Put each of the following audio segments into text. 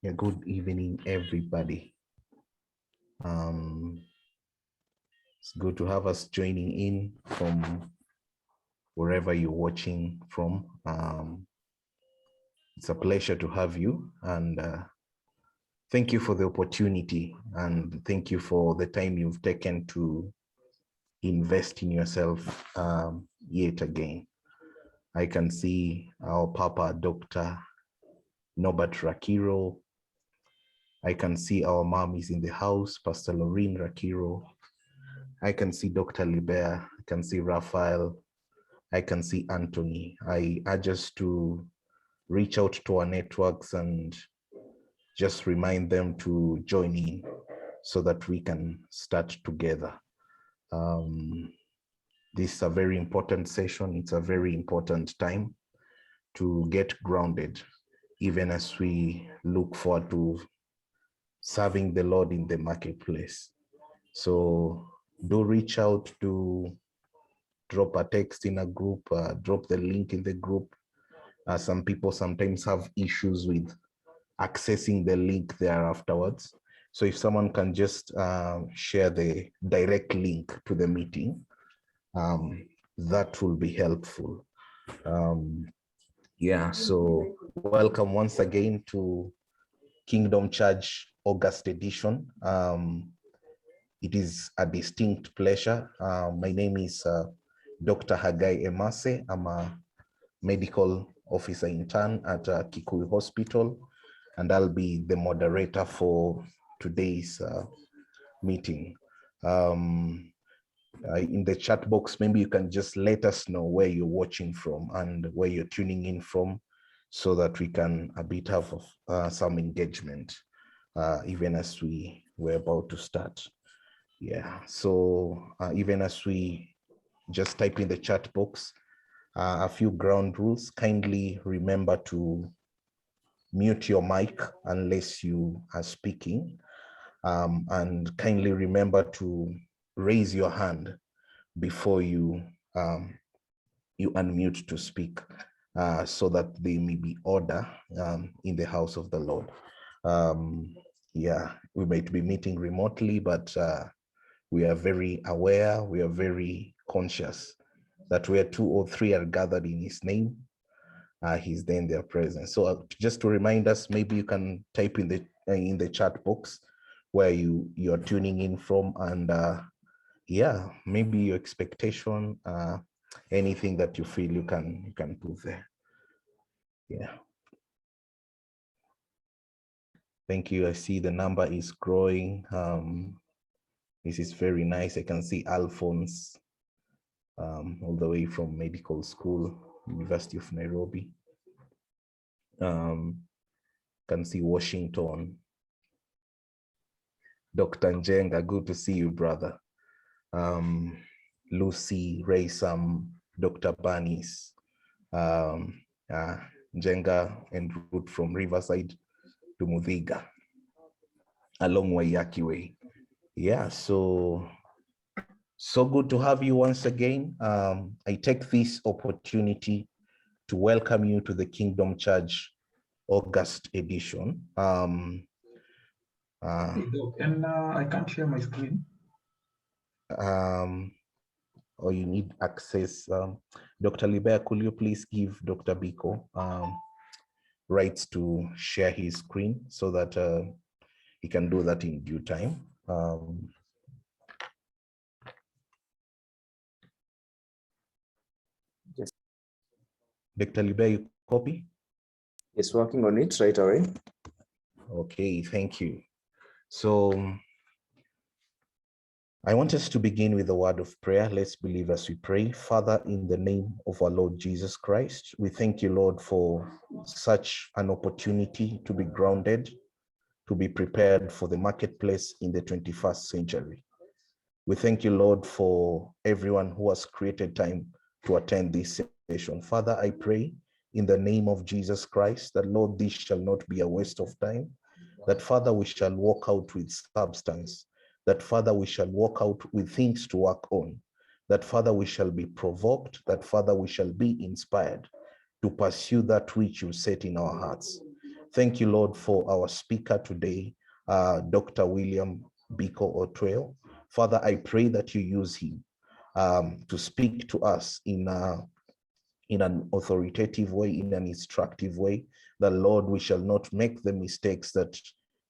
Yeah, good evening, everybody. It's good to have us joining in from wherever you're watching from. It's a pleasure to have you, and thank you for the opportunity, and thank you for the time you've taken to invest in yourself yet again. I can see our Papa, Dr. Norbert Rakiro. I can see our mom is in the house, Pastor Lorraine Rakiro. I can see Dr. Libert. I can see Raphael. I can see Anthony. I urge us to reach out to our networks and just remind them to join in so that we can start together. This is a very important session. It's a very important time to get grounded, even as we look forward to serving the Lord in the marketplace. So do reach out to drop a text in a group, drop the link in the group. Some people sometimes have issues with accessing the link there afterwards. So if someone can just share the direct link to the meeting, that will be helpful. Yeah, so welcome once again to Kingdom Church August edition. It is a distinct pleasure. My name is Dr. Hagai Emase. I'm a medical officer intern at Kikuyu Hospital, and I'll be the moderator for today's meeting. In the chat box, maybe you can just let us know where you're watching from and where you're tuning in from, so that we can a bit have some engagement, even as we're about to start. Yeah, so even as we just type in the chat box, a few ground rules. Kindly remember to mute your mic unless you are speaking, and kindly remember to raise your hand before you unmute to speak, so that there may be order in the house of the Lord. Yeah, we might be meeting remotely, but we are very aware, we are very conscious that where 2 or 3 are gathered in his name, he's there in their presence. So just to remind us, maybe you can type in the chat box where you're tuning in from, and yeah, maybe your expectation, anything that you feel you can put there. Yeah. Thank you. I see the number is growing. This is very nice. I can see Alphonse, all the way from medical school, University of Nairobi. Can see Washington. Dr. Njenga, good to see you, brother. Lucy, Raysam, Dr. Banis, Njenga and route from Riverside to Muthiga, along Waiyaki Way. Yeah, so good to have you once again. I take this opportunity to welcome you to the Kingdom Church August edition. And I can't share my screen. Or you need access. Dr. Libert, could you please give Dr. Biko rights to share his screen so that he can do that in due time. Yes. Dr. Libert, you copy? Yes, working on it right away. Okay, thank you. So I want us to begin with a word of prayer. Let's believe as we pray. Father, in the name of our Lord Jesus Christ, we thank you, Lord, for such an opportunity to be grounded, to be prepared for the marketplace in the 21st century. We thank you, Lord, for everyone who has created time to attend this session. Father, I pray in the name of Jesus Christ that, Lord, this shall not be a waste of time, that, Father, we shall walk out with substance, that, Father, we shall walk out with things to work on, that, Father, we shall be provoked, that, Father, we shall be inspired to pursue that which you set in our hearts. Thank you, Lord, for our speaker today, Dr. William Biko Otwell. Father, I pray that you use him to speak to us in an authoritative way, in an instructive way. The Lord, we shall not make the mistakes that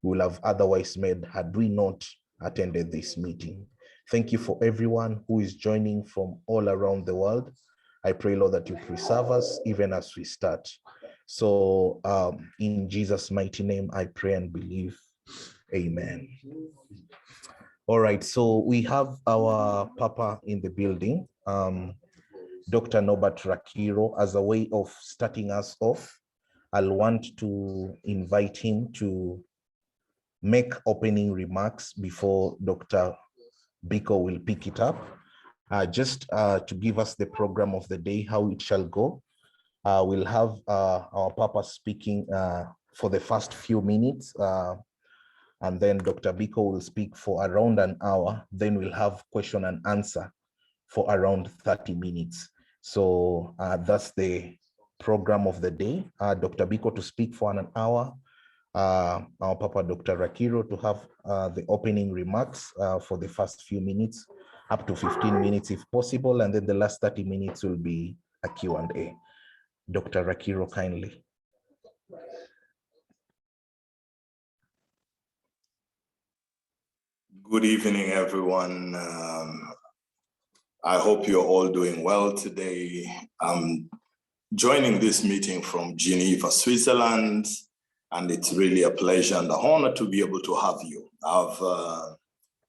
we will have otherwise made had we not attended this meeting. Thank you for everyone who is joining from all around the world. I pray, Lord, that you preserve us even as we start. So in Jesus' mighty name, I pray and believe. Amen. All right, so we have our Papa in the building, Dr. Norbert Rakiro. As a way of starting us off, I'll want to invite him to make opening remarks before Dr. Biko will pick it up. Just to give us the program of the day, how it shall go. We'll have our Papa speaking for the first few minutes, and then Dr. Biko will speak for around an hour. Then we'll have question and answer for around 30 minutes. So that's the program of the day. Dr. Biko to speak for an hour, our Papa Dr. Rakiro to have the opening remarks for the first few minutes, up to 15 minutes if possible, and then the last 30 minutes will be a Q&A. Dr. Rakiro, kindly. Good evening, everyone. I hope you're all doing well today. I'm joining this meeting from Geneva, Switzerland, and it's really a pleasure and an honor to be able to have you. I've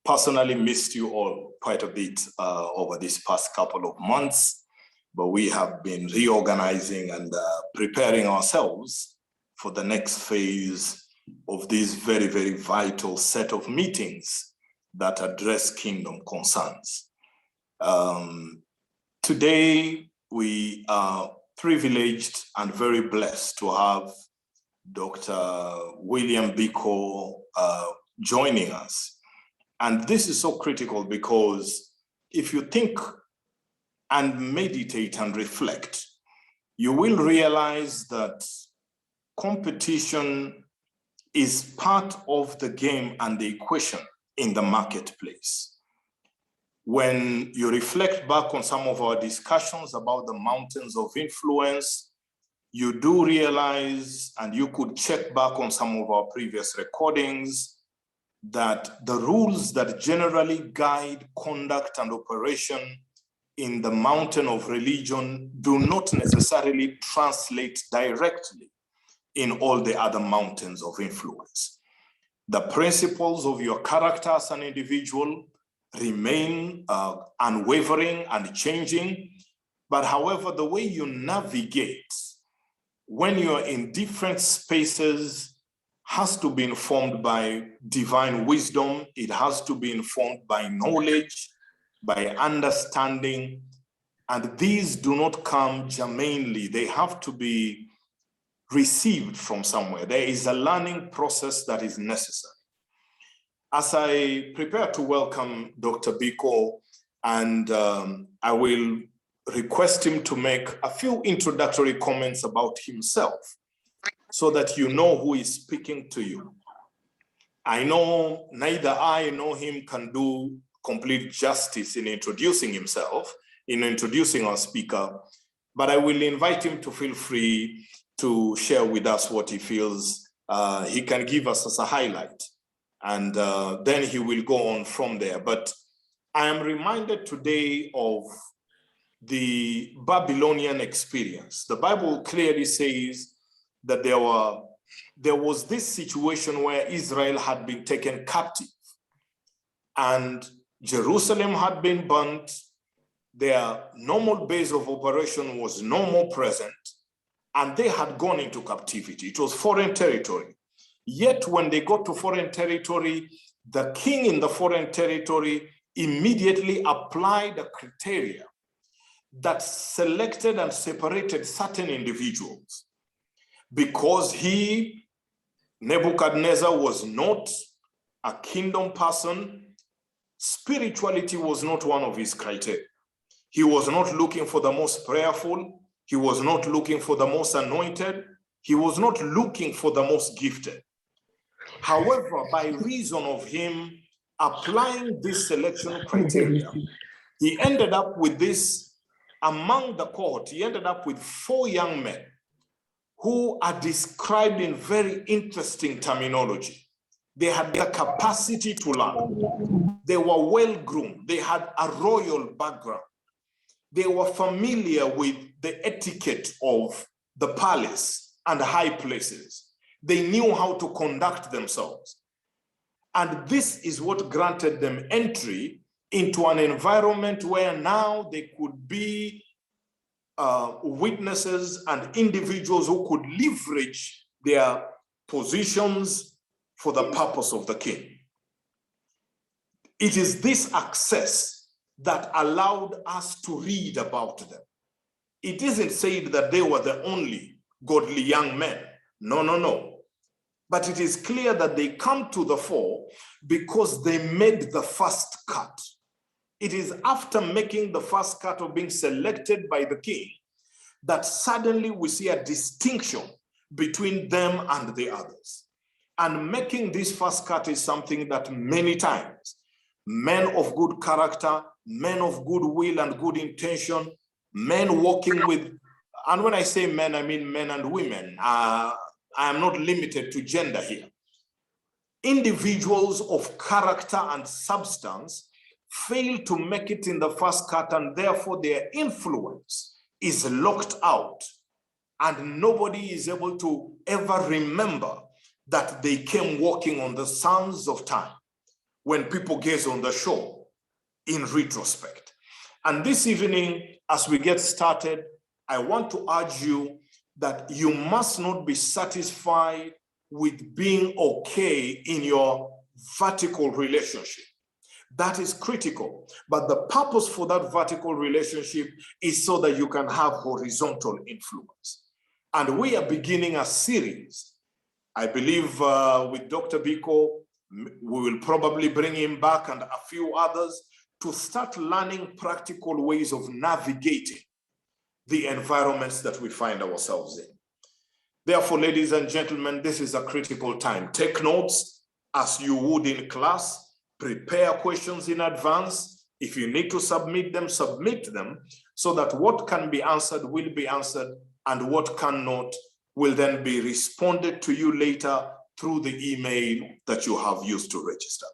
personally missed you all quite a bit over these past couple of months, but we have been reorganizing and preparing ourselves for the next phase of this very, very vital set of meetings that address kingdom concerns. Today, we are privileged and very blessed to have Dr. William Biko joining us. And this is so critical because if you think and meditate and reflect, you will realize that competition is part of the game and the equation in the marketplace. When you reflect back on some of our discussions about the mountains of influence, you do realize, and you could check back on some of our previous recordings, that the rules that generally guide conduct and operation in the mountain of religion do not necessarily translate directly in all the other mountains of influence. The principles of your character as an individual remain unwavering and changing, but however, the way you navigate when you're in different spaces has to be informed by divine wisdom. It has to be informed by knowledge, by understanding, and these do not come germanely. They have to be received from somewhere. There is a learning process that is necessary. As I prepare to welcome Dr. Biko, and I will request him to make a few introductory comments about himself so that you know who is speaking to you. I know neither I nor him can do complete justice in introducing himself, in introducing our speaker, but I will invite him to feel free to share with us what he feels he can give us as a highlight. And then he will go on from there. But I am reminded today of the Babylonian experience. The Bible clearly says that there was this situation where Israel had been taken captive and Jerusalem had been burnt. Their normal base of operation was no more present, and they had gone into captivity. It was foreign territory. Yet when they got to foreign territory, the king in the foreign territory immediately applied a criteria that selected and separated certain individuals. Because he, Nebuchadnezzar, was not a kingdom person, spirituality was not one of his criteria. He was not looking for the most prayerful. He was not looking for the most anointed. He was not looking for the most gifted. However, by reason of him applying this selection criteria, he ended up with this, among the cohort, he ended up with 4 young men who are described in very interesting terminology. They had the capacity to learn. They were well-groomed. They had a royal background. They were familiar with the etiquette of the palace and high places. They knew how to conduct themselves. And this is what granted them entry into an environment where now they could be witnesses and individuals who could leverage their positions for the purpose of the king. It is this access that allowed us to read about them. It isn't said that they were the only godly young men. No, no, no. But it is clear that they come to the fore because they made the first cut. It is after making the first cut of being selected by the king that suddenly we see a distinction between them and the others. And making this first cut is something that many times men of good character, men of good will and good intention, men walking with, and when I say men, I mean men and women. I am not limited to gender here. Individuals of character and substance fail to make it in the first cut, and therefore their influence is locked out, and nobody is able to ever remember that they came walking on the sands of time when people gaze on the shore in retrospect. And this evening, as we get started, I want to urge you that you must not be satisfied with being okay in your vertical relationship. That is critical, but the purpose for that vertical relationship is so that you can have horizontal influence. And we are beginning a series. I believe with Dr. Biko, we will probably bring him back and a few others to start learning practical ways of navigating the environments that we find ourselves in. Therefore, ladies and gentlemen, this is a critical time. Take notes as you would in class. Prepare questions in advance. If you need to submit them so that what can be answered will be answered and what cannot will then be responded to you later through the email that you have used to register.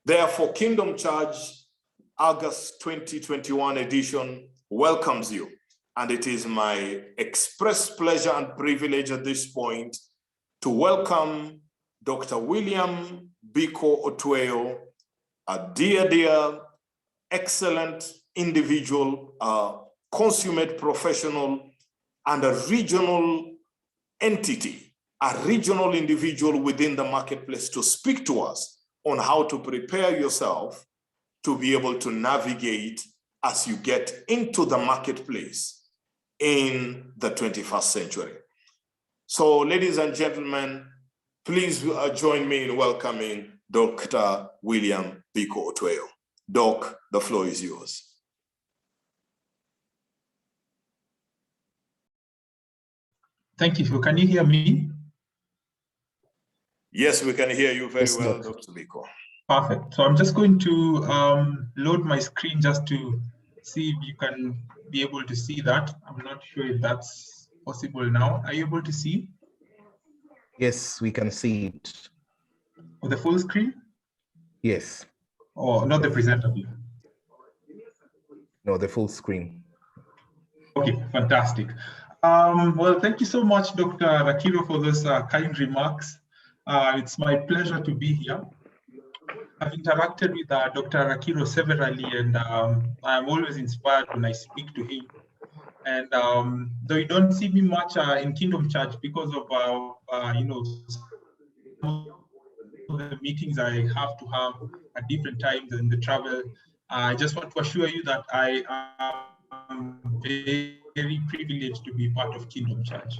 Therefore, Kingdom Church August 2021 edition welcomes you. And it is my express pleasure and privilege at this point to welcome Dr. William Biko Otueyo, a dear, excellent individual, consummate professional, and a regional entity, a regional individual within the marketplace to speak to us on how to prepare yourself to be able to navigate as you get into the marketplace in the 21st century. So, ladies and gentlemen, please join me in welcoming Dr. William Biko Otueyo. Doc, the floor is yours. Thank you. So can you hear me? Yes, we can hear you very Yes, well, Doc. Dr. Biko. Perfect. So I'm just going to load my screen just to see if you can be able to see that. I'm not sure if that's possible now. Are you able to see? Yes, we can see it. Or the full screen? Yes. Or not the presenter view? No, the full screen. Okay, fantastic. Well, thank you so much, Dr. Rakiro, for those kind remarks. It's my pleasure to be here. I've interacted with Dr. Rakiro severally, and I'm always inspired when I speak to him. And though you don't see me much in Kingdom Church because of the meetings I have to have at different times and the travel, I just want to assure you that I am very privileged to be part of Kingdom Church,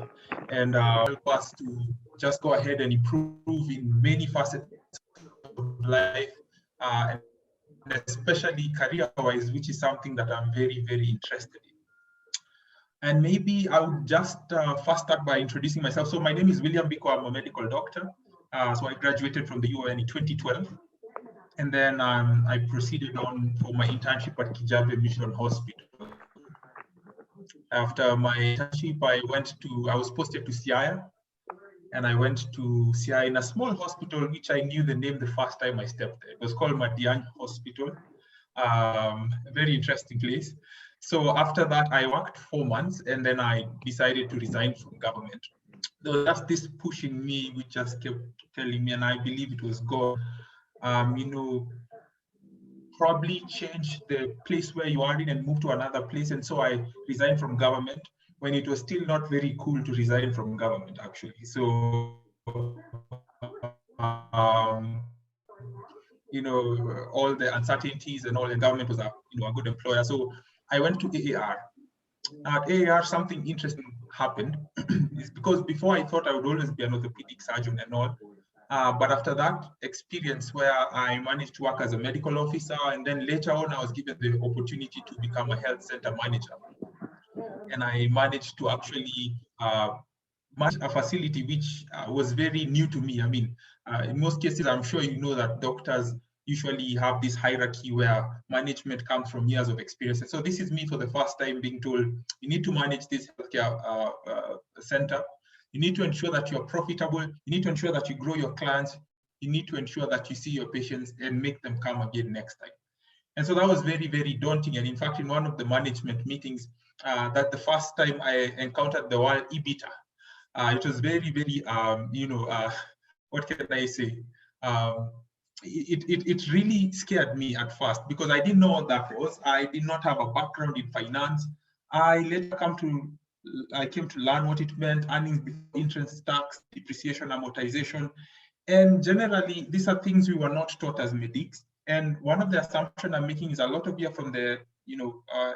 and help us to just go ahead and improve in many facets of life, and especially career-wise, which is something that I'm very, very interested in. And maybe I would just first start by introducing myself. So my name is William Biko. I'm a medical doctor. So I graduated from the UON in 2012. And then I proceeded on for my internship at Kijabe Mission Hospital. After my internship, I was posted to Siaya. And I went to Siaya in a small hospital, which I knew the name the first time I stepped there. It was called Madiang Hospital. A very interesting place. So after that, I worked 4 months, and then I decided to resign from government. There was just this pushing me, which just kept telling me, and I believe it was God, probably change the place where you are in and move to another place. And so I resigned from government when it was still not very cool to resign from government, actually. So, all the uncertainties and all, the government was a good employer. So I went to AAR. At AAR, something interesting happened. It's because before I thought I would always be an orthopedic surgeon and all. But after that experience where I managed to work as a medical officer, and then later on, I was given the opportunity to become a health center manager. And I managed to actually manage a facility which was very new to me. I mean, in most cases, I'm sure you know that doctors usually have this hierarchy where management comes from years of experience. And so this is me for the first time being told, you need to manage this healthcare center. You need to ensure that you're profitable. You need to ensure that you grow your clients. You need to ensure that you see your patients and make them come again next time. And so that was very, very daunting. And in fact, in one of the management meetings, that the first time I encountered the word EBITDA, it was very, very, what can I say? It really scared me at first because I didn't know what that was. I did not have a background in finance. I later came to learn what it meant: earnings before interest, tax, depreciation, amortization. And generally, these are things we were not taught as medics. And one of the assumptions I'm making is a lot of you are from the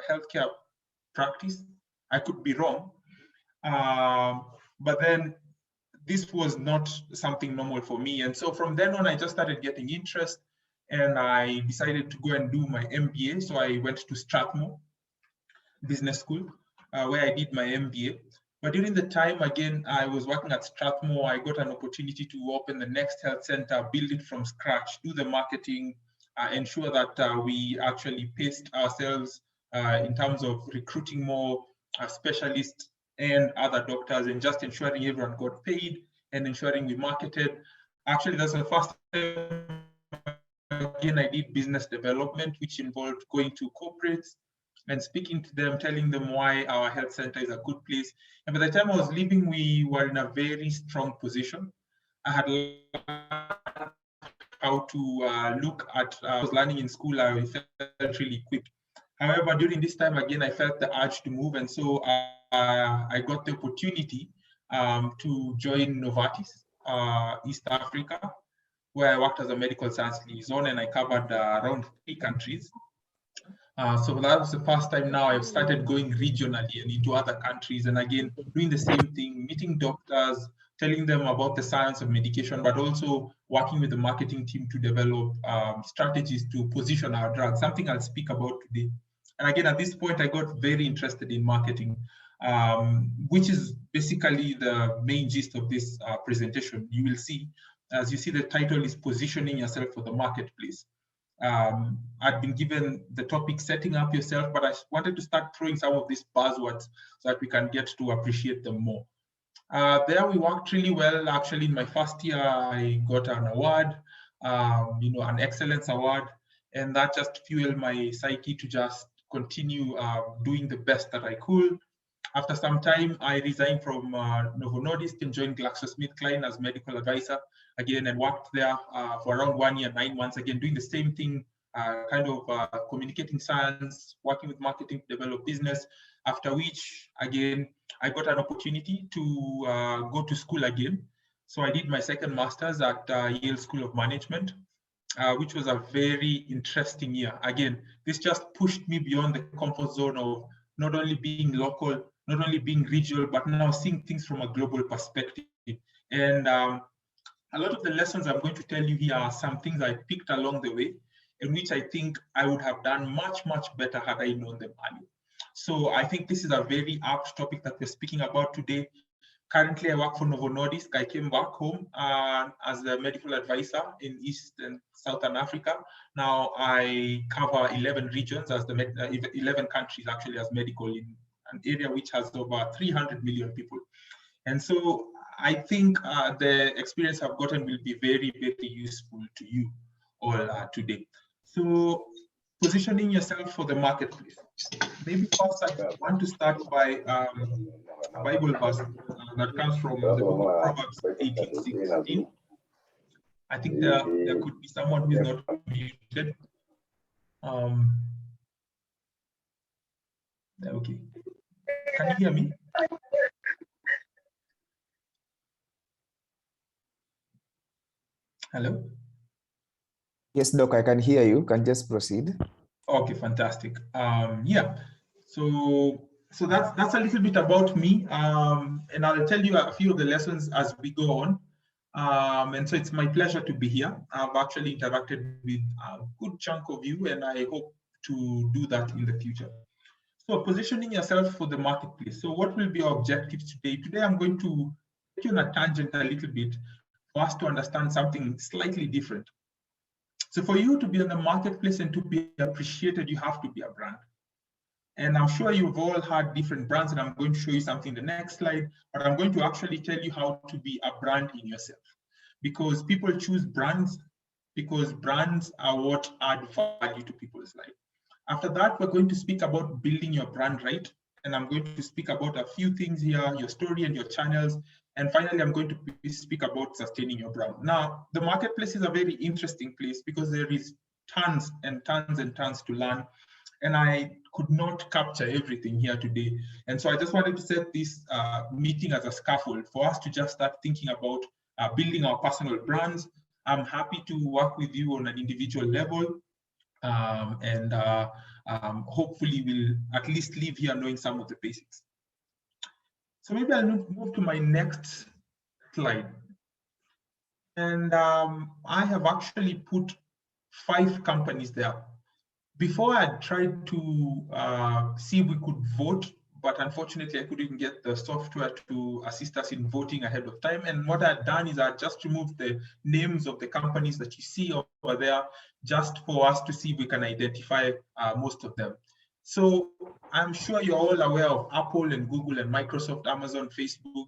healthcare practice. I could be wrong. But then this was not something normal for me. And so from then on, I just started getting interest, and I decided to go and do my MBA. So I went to Strathmore Business School, where I did my MBA. But during the time, again, I was working at Strathmore, I got an opportunity to open the next health center, build it from scratch, do the marketing, ensure that we actually paced ourselves in terms of recruiting more specialists and other doctors, and just ensuring everyone got paid and ensuring we marketed. Actually, that's the first time, again, I did business development, which involved going to corporates and speaking to them, telling them why our health center is a good place. And by the time I was leaving, we were in a very strong position. I had learned how to look at, I was learning in school, I felt really quick. However, during this time, again, I felt the urge to move. And so I got the opportunity to join Novartis, East Africa, where I worked as a medical science liaison, and I covered around 3 countries. So that was the first time now I've started going regionally and into other countries, and again, doing the same thing, meeting doctors, telling them about the science of medication, but also working with the marketing team to develop strategies to position our drugs, something I'll speak about today. And again, at this point, I got very interested in marketing, which is basically the main gist of this presentation. You will see, as you see, the title is Positioning Yourself for the Marketplace. I'd been given the topic setting up yourself, but I wanted to start throwing some of these buzzwords so that we can get to appreciate them more. There we worked really well. Actually, in my first year, I got an award, an excellence award, and that just fueled my psyche to just continue doing the best that I could. After some time, I resigned from Novo Nordisk and joined GlaxoSmithKline as medical advisor again, and worked there for around 1 year, 9 months, again, doing the same thing, communicating science, working with marketing to develop business, after which, again, I got an opportunity to go to school again. So I did my second master's at Yale School of Management, which was a very interesting year. Again, this just pushed me beyond the comfort zone of not only being local, not only being regional, but now seeing things from a global perspective. And a lot of the lessons I'm going to tell you here are some things I picked along the way. in which I think I would have done much, much better had I known them earlier. So I think this is a very apt topic that we're speaking about today. Currently, I work for Novo Nordisk. I came back home as a medical advisor in East and Southern Africa. Now I cover 11 regions as 11 countries actually as medical in an area which has over 300 million people. And so I think the experience I've gotten will be very, very useful to you all today. So positioning yourself for the marketplace. Maybe first I want to start by a Bible verse that comes from the book of Proverbs 18:16. I think there could be someone who is not muted. Okay. Can you hear me? Hello? Yes, Doc, I can hear you. Can just proceed. Okay, fantastic. Yeah, so that's a little bit about me, and I'll tell you a few of the lessons as we go on. And so it's my pleasure to be here. I've actually interacted with a good chunk of you, and I hope to do that in the future. So positioning yourself for the marketplace. So what will be our objectives today? Today I'm going to take you on a tangent a little bit for us to understand something slightly different. So for you to be on the marketplace and to be appreciated, you have to be a brand. And I'm sure you've all had different brands, and I'm going to show you something in the next slide, but I'm going to actually tell you how to be a brand in yourself. Because people choose brands because brands are what add value to people's life. After that, we're going to speak about building your brand right. And I'm going to speak about a few things here, your story and your channels. And finally, I'm going to speak about sustaining your brand. Now, the marketplace is a very interesting place because there is tons and tons and tons to learn. And I could not capture everything here today. And so I just wanted to set this meeting as a scaffold for us to just start thinking about building our personal brands. I'm happy to work with you on an individual level. Hopefully we'll at least leave here knowing some of the basics. So maybe I'll move to my next slide. And I have actually put 5 companies there. Before I tried to see if we could vote, but unfortunately I couldn't get the software to assist us in voting ahead of time. And what I've done is I just removed the names of the companies that you see over there, just for us to see if we can identify most of them. So I'm sure you're all aware of Apple and Google and Microsoft, Amazon, Facebook.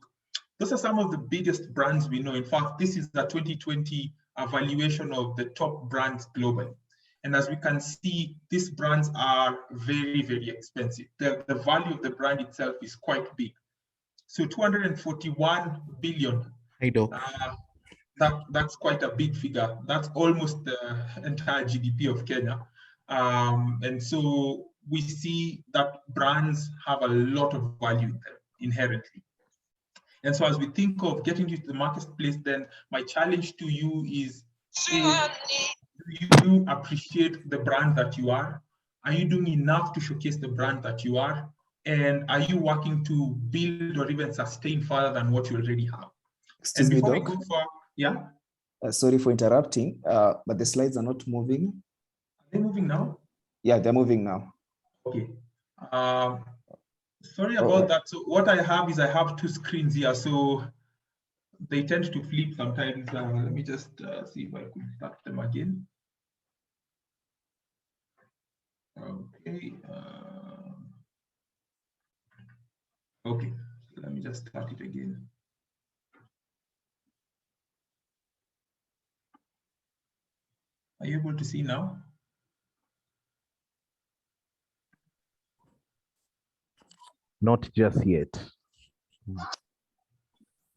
Those are some of the biggest brands we know. In fact, this is the 2020 evaluation of the top brands globally. And as we can see, these brands are very, very expensive. The value of the brand itself is quite big. So 241 billion. Hey, Doc. That's quite a big figure. That's almost the entire GDP of Kenya. And so we see that brands have a lot of value in them inherently. And so as we think of getting into the marketplace, then my challenge to you is, do you appreciate the brand that you are? Are you doing enough to showcase the brand that you are? And are you working to build or even sustain further than what you already have? Excuse me, Doc. Yeah? Sorry for interrupting, but the slides are not moving. Are they moving now? Yeah, they're moving now. Okay. Sorry about that. So what I have is I have 2 screens here. So they tend to flip sometimes. Let me just see if I could start them again. Okay. Okay, so let me just start it again. Are you able to see now? Not just yet.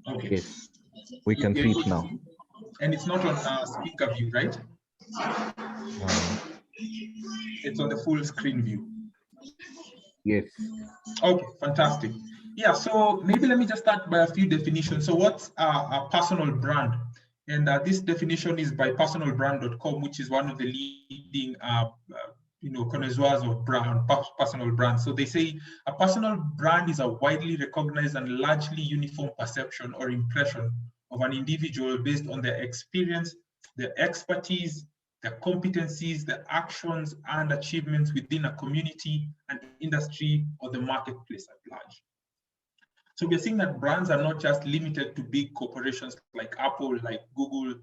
Okay. Yes, we can see it now. And it's not on speaker view, right? It's on the full screen view. Yes. Okay, fantastic. Yeah, so maybe let me just start by a few definitions. So what's a personal brand? And this definition is by personalbrand.com, which is one of the leading connoisseurs of personal brands. So they say a personal brand is a widely recognized and largely uniform perception or impression of an individual based on their experience, their expertise, their competencies, their actions and achievements within a community, an industry, or the marketplace at large. So we're seeing that brands are not just limited to big corporations like Apple, like Google,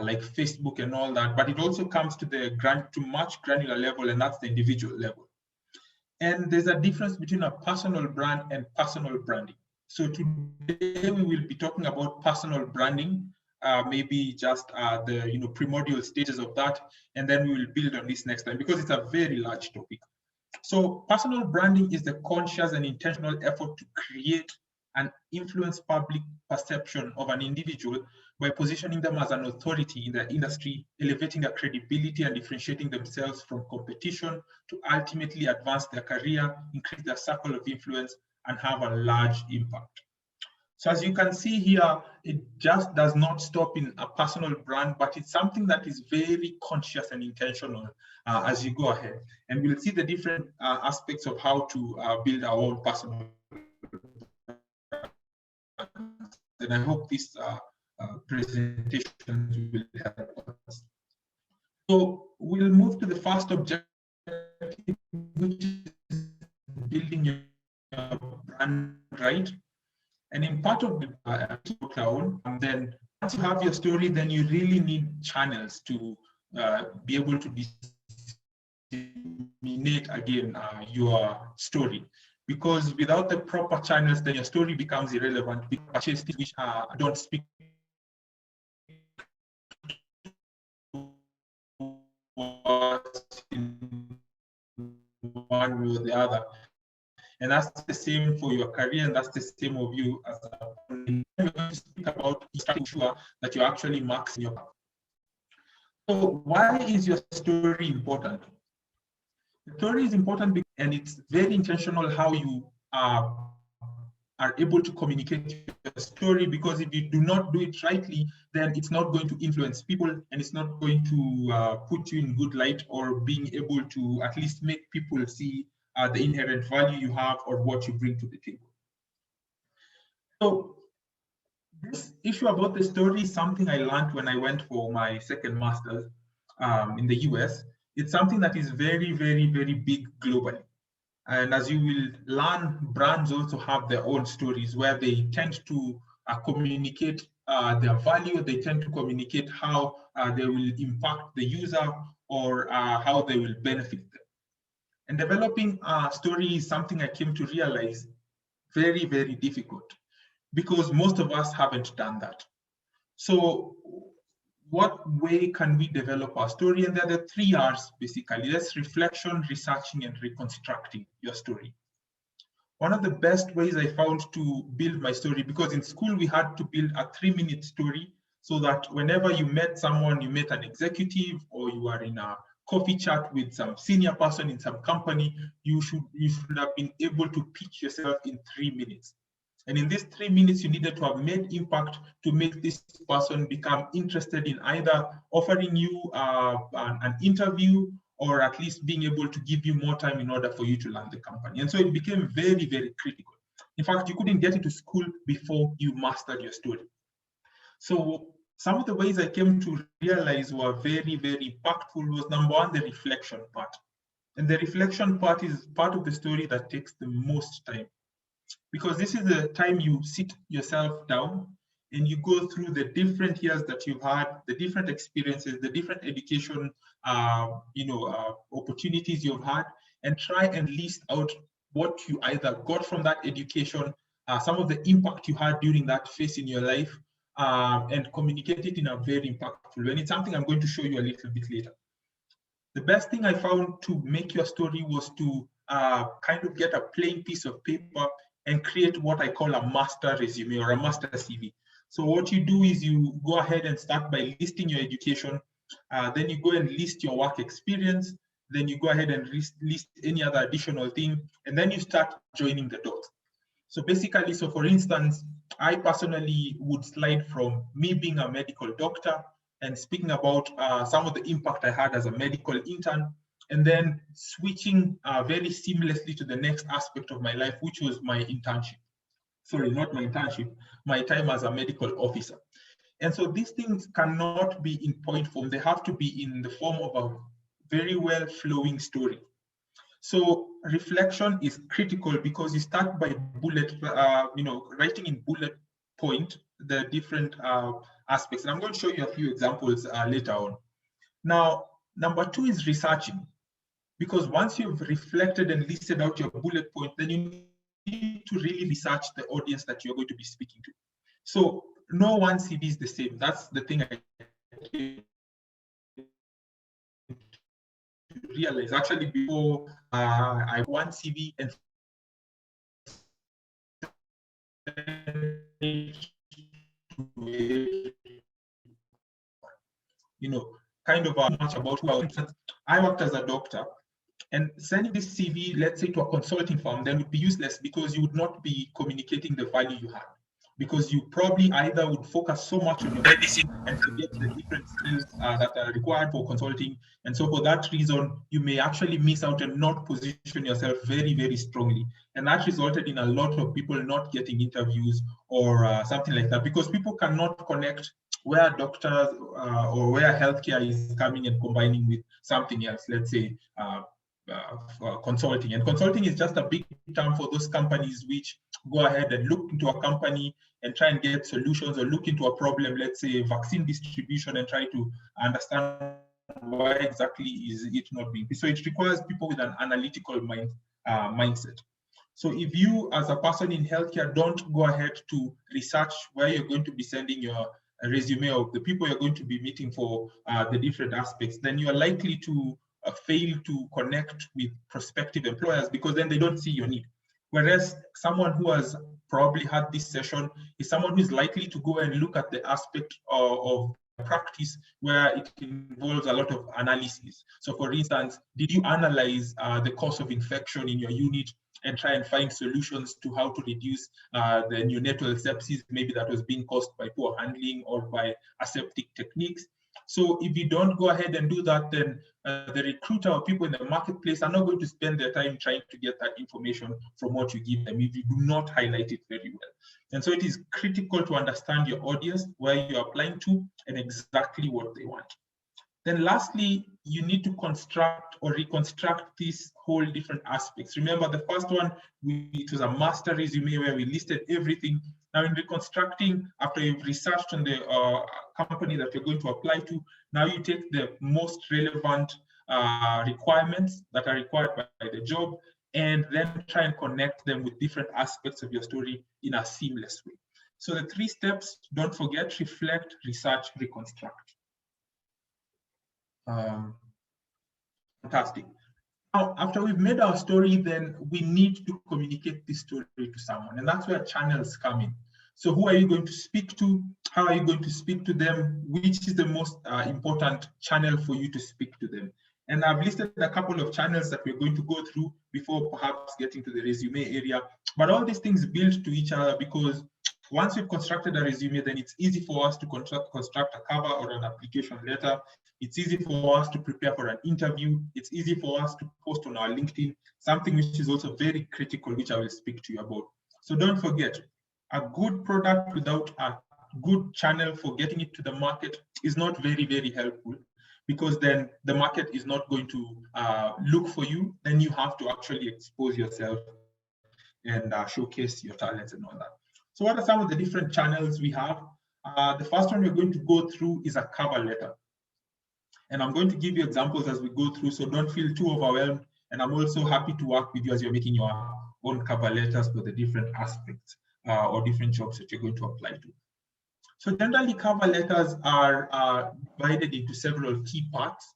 like Facebook and all that, but it also comes to the much granular level, and that's the individual level. And there's a difference between a personal brand and personal branding. So today we will be talking about personal branding, maybe just the primordial stages of that, and then we will build on this next time because it's a very large topic. So personal branding is the conscious and intentional effort to create and influence public perception of an individual by positioning them as an authority in the industry, elevating their credibility and differentiating themselves from competition to ultimately advance their career, increase their circle of influence, and have a large impact. So as you can see here, it just does not stop in a personal brand, but it's something that is very conscious and intentional as you go ahead. And we'll see the different aspects of how to build our own personal brand. And I hope this presentation will help us. So we'll move to the first objective, which is building your brand right. And in part of the cloud, then once you have your story, then you really need channels to be able to disseminate again your story. Because without the proper channels, then your story becomes irrelevant because which don't speak in one way or the other. And that's the same for your career, and that's the same of you as a we're going to speak about making sure that you're actually maxing your. So why is your story important? The story is important and it's very intentional how you are able to communicate your story, because if you do not do it rightly, then it's not going to influence people and it's not going to put you in good light, or being able to at least make people see the inherent value you have or what you bring to the table. So this issue about the story is something I learned when I went for my second master's in the US. It's something that is very, very, very big globally. And as you will learn, brands also have their own stories where they tend to communicate their value, they tend to communicate how they will impact the user or how they will benefit them. And developing a story is something I came to realize very, very difficult, because most of us haven't done that. So what way can we develop our story? And there are the 3 R's basically. That's reflection, researching, and reconstructing your story. One of the best ways I found to build my story, because in school we had to build a 3-minute story, so that whenever you met someone, you met an executive or you are in a coffee chat with some senior person in some company, you should have been able to pitch yourself in 3 minutes. And in these 3 minutes, you needed to have made impact to make this person become interested in either offering you an interview, or at least being able to give you more time in order for you to learn the company. And so it became very, very critical. In fact, you couldn't get into school before you mastered your story. So some of the ways I came to realize were very, very impactful was, number one, the reflection part. And the reflection part is part of the story that takes the most time, because this is the time you sit yourself down and you go through the different years that you've had, the different experiences, the different education opportunities you've had, and try and list out what you either got from that education, some of the impact you had during that phase in your life, and communicate it in a very impactful way. And it's something I'm going to show you a little bit later. The best thing I found to make your story was to kind of get a plain piece of paper and create what I call a master resume or a master CV. So what you do is you go ahead and start by listing your education, then you go and list your work experience, then you go ahead and list any other additional thing, and then you start joining the dots. So basically, so for instance, I personally would slide from me being a medical doctor and speaking about some of the impact I had as a medical intern, and then switching very seamlessly to the next aspect of my life, which was my internship. Sorry, not my internship, my time as a medical officer. And so these things cannot be in point form. They have to be in the form of a very well flowing story. So reflection is critical because you start by writing in bullet point the different aspects. And I'm going to show you a few examples later on. Now, number 2 is researching, because once you've reflected and listed out your bullet point, then you need to really research the audience that you're going to be speaking to. So no one CV is the same. That's the thing I realized. Actually, before I one CV and kind of much about who I worked as a doctor, and sending this CV, let's say, to a consulting firm, then would be useless because you would not be communicating the value you have. Because you probably either would focus so much on your medicine and forget the different skills that are required for consulting. And so for that reason, you may actually miss out and not position yourself very, very strongly. And that resulted in a lot of people not getting interviews or something like that, because people cannot connect where doctors or where healthcare is coming and combining with something else, let's say consulting. And consulting is just a big term for those companies which go ahead and look into a company and try and get solutions, or look into a problem, let's say vaccine distribution, and try to understand why exactly is it not being. So it requires people with an analytical mindset. So if you as a person in healthcare don't go ahead to research where you're going to be sending your resume of the people you're going to be meeting for the different aspects, then you are likely to fail to connect with prospective employers, because then they don't see your need. Whereas someone who has probably had this session is someone who is likely to go and look at the aspect of practice where it involves a lot of analysis. So for instance, did you analyze the cause of infection in your unit and try and find solutions to how to reduce the neonatal sepsis, maybe that was being caused by poor handling or by aseptic techniques? So if you don't go ahead and do that, then the recruiter or people in the marketplace are not going to spend their time trying to get that information from what you give them if you do not highlight it very well. And so it is critical to understand your audience, where you're applying to, and exactly what they want. Then lastly, you need to construct or reconstruct these whole different aspects. Remember, the first one, it was a master resume where we listed everything. Now in reconstructing, after you've researched on the company that you're going to apply to, now you take the most relevant requirements that are required by the job, and then try and connect them with different aspects of your story in a seamless way. So the 3 steps, don't forget: reflect, research, reconstruct. Fantastic. Now, after we've made our story, then we need to communicate this story to someone, and that's where channels come in. So who are you going to speak to? How are you going to speak to them? Which is the most important channel for you to speak to them? And I've listed a couple of channels that we're going to go through before perhaps getting to the resume area. But all these things build to each other, because once we've constructed a resume, then it's easy for us to construct a cover or an application letter. It's easy for us to prepare for an interview. It's easy for us to post on our LinkedIn, something which is also very critical, which I will speak to you about. So don't forget, a good product without a good channel for getting it to the market is not very, very helpful, because then the market is not going to look for you. Then you have to actually expose yourself and showcase your talents and all that. So what are some of the different channels we have? The first one we're going to go through is a cover letter. And I'm going to give you examples as we go through, so don't feel too overwhelmed. And I'm also happy to work with you as you're making your own cover letters for the different aspects or different jobs that you're going to apply to. So generally, cover letters are divided into several key parts.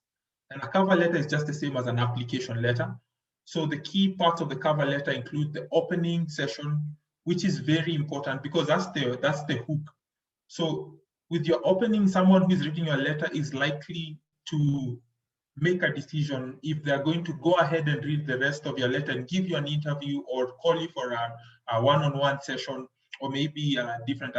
And a cover letter is just the same as an application letter. So the key parts of the cover letter include the opening session, which is very important because that's the hook. So with your opening, someone who is reading your letter is likely to make a decision if they're going to go ahead and read the rest of your letter and give you an interview, or call you for a one-on-one session, or maybe different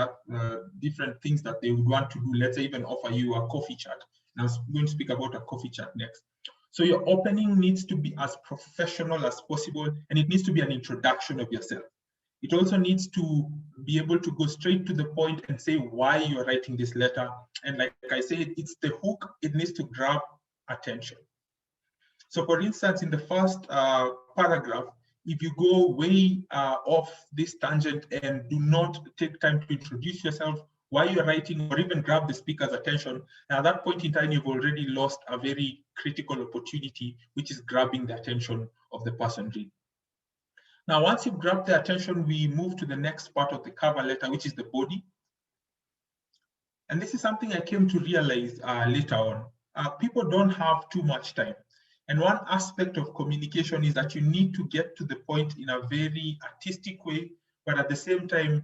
things that they would want to do. Let's say even offer you a coffee chat. And I'm going to speak about a coffee chat next. So your opening needs to be as professional as possible, and it needs to be an introduction of yourself. It also needs to be able to go straight to the point and say why you're writing this letter. And like I said, it's the hook, it needs to grab attention. So for instance, in the first paragraph, if you go way off this tangent and do not take time to introduce yourself, why you're writing, or even grab the speaker's attention, and at that point in time, you've already lost a very critical opportunity, which is grabbing the attention of the person reading. Now, once you've grabbed the attention, we move to the next part of the cover letter, which is the body. And this is something I came to realize later on. People don't have too much time. And one aspect of communication is that you need to get to the point in a very artistic way, but at the same time,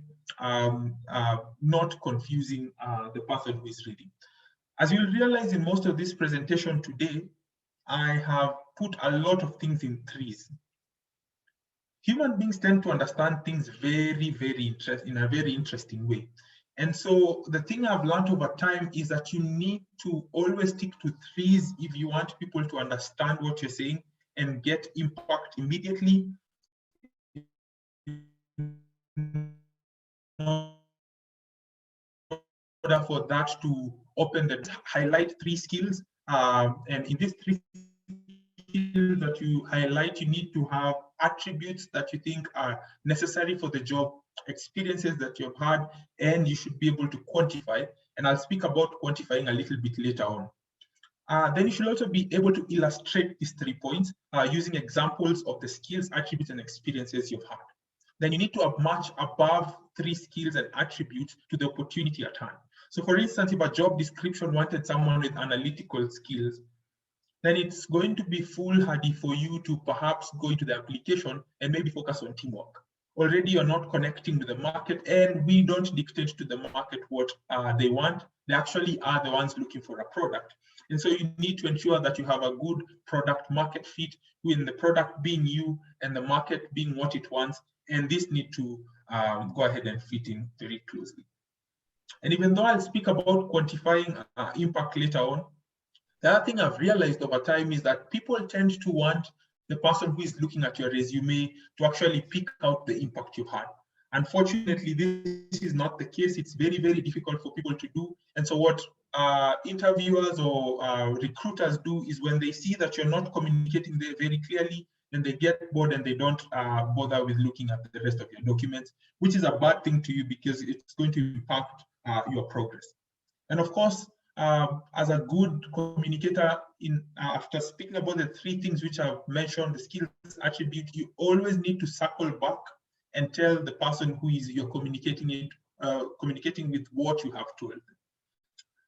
not confusing the person who is reading. As you'll realize in most of this presentation today, I have put a lot of things in threes. Human beings tend to understand things in a very interesting way. And so the thing I've learned over time is that you need to always stick to threes if you want people to understand what you're saying and get impact immediately. In order for that to open the highlight 3 skills. And in these 3 skills that you highlight, you need to have attributes that you think are necessary for the job, experiences that you've had, and you should be able to quantify. And I'll speak about quantifying a little bit later on. Then you should also be able to illustrate these 3 points using examples of the skills, attributes, and experiences you've had. Then you need to match above 3 skills and attributes to the opportunity at hand. So for instance, if a job description wanted someone with analytical skills, then it's going to be foolhardy for you to perhaps go into the application and maybe focus on teamwork. Already you're not connecting with the market, and we don't dictate to the market what they want. They actually are the ones looking for a product. And so you need to ensure that you have a good product market fit, with the product being you and the market being what it wants. And this need to go ahead and fit in very closely. And even though I'll speak about quantifying impact later on, the other thing I've realized over time is that people tend to want the person who is looking at your resume to actually pick out the impact you've had. Unfortunately, this is not the case. It's very, very difficult for people to do. And so what interviewers or recruiters do is when they see that you're not communicating there very clearly, then they get bored and they don't bother with looking at the rest of your documents, which is a bad thing to you because it's going to impact your progress. And of course, as a good communicator, after speaking about the 3 things which I've mentioned, the skills, attribute, you always need to circle back and tell the person who is you're communicating with what you have told them.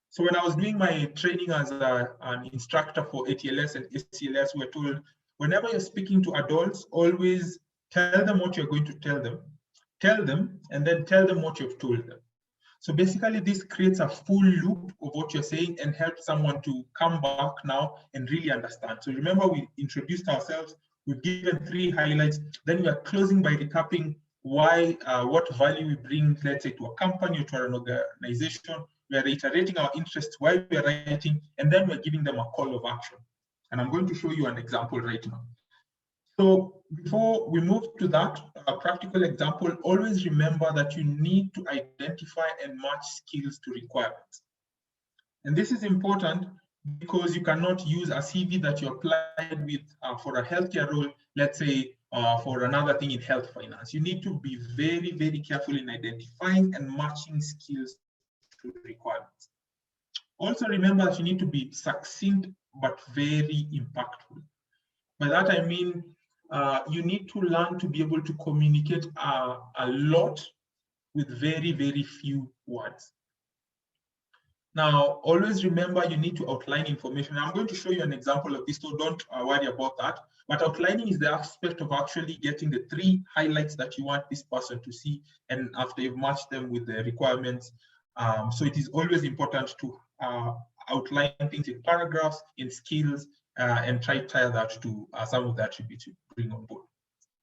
So when I was doing my training as an instructor for ATLS and ACLS, we were told, whenever you're speaking to adults, always tell them what you're going to tell them, and then tell them what you've told them. So basically, this creates a full loop of what you're saying and helps someone to come back now and really understand. So remember, we introduced ourselves, we've given 3 highlights, then we are closing by recapping why, what value we bring, let's say, to a company or to an organization. We are reiterating our interests, why we are writing, and then we're giving them a call of action. And I'm going to show you an example right now. So before we move to that, a practical example, always remember that you need to identify and match skills to requirements. And this is important because you cannot use a CV that you applied with for a healthcare role, let's say for another thing in health finance. You need to be very, very careful in identifying and matching skills to requirements. Also remember that you need to be succinct but very impactful. By that I mean, you need to learn to be able to communicate a lot with very, very few words. Now, always remember you need to outline information. I'm going to show you an example of this, so don't worry about that. But outlining is the aspect of actually getting the 3 highlights that you want this person to see, and after you've matched them with the requirements. So it is always important to outline things in paragraphs, in skills, and try to tie that to some of the attributes you bring on board.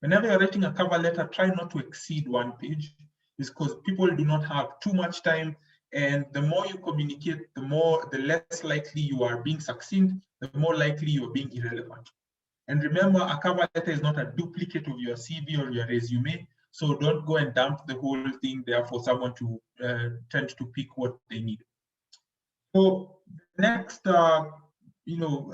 Whenever you're writing a cover letter, try not to exceed 1 page, because people do not have too much time. And the more you communicate, the less likely you are being succinct, the more likely you are being irrelevant. And remember, a cover letter is not a duplicate of your CV or your resume. So don't go and dump the whole thing there for someone to tend to pick what they need. So the next,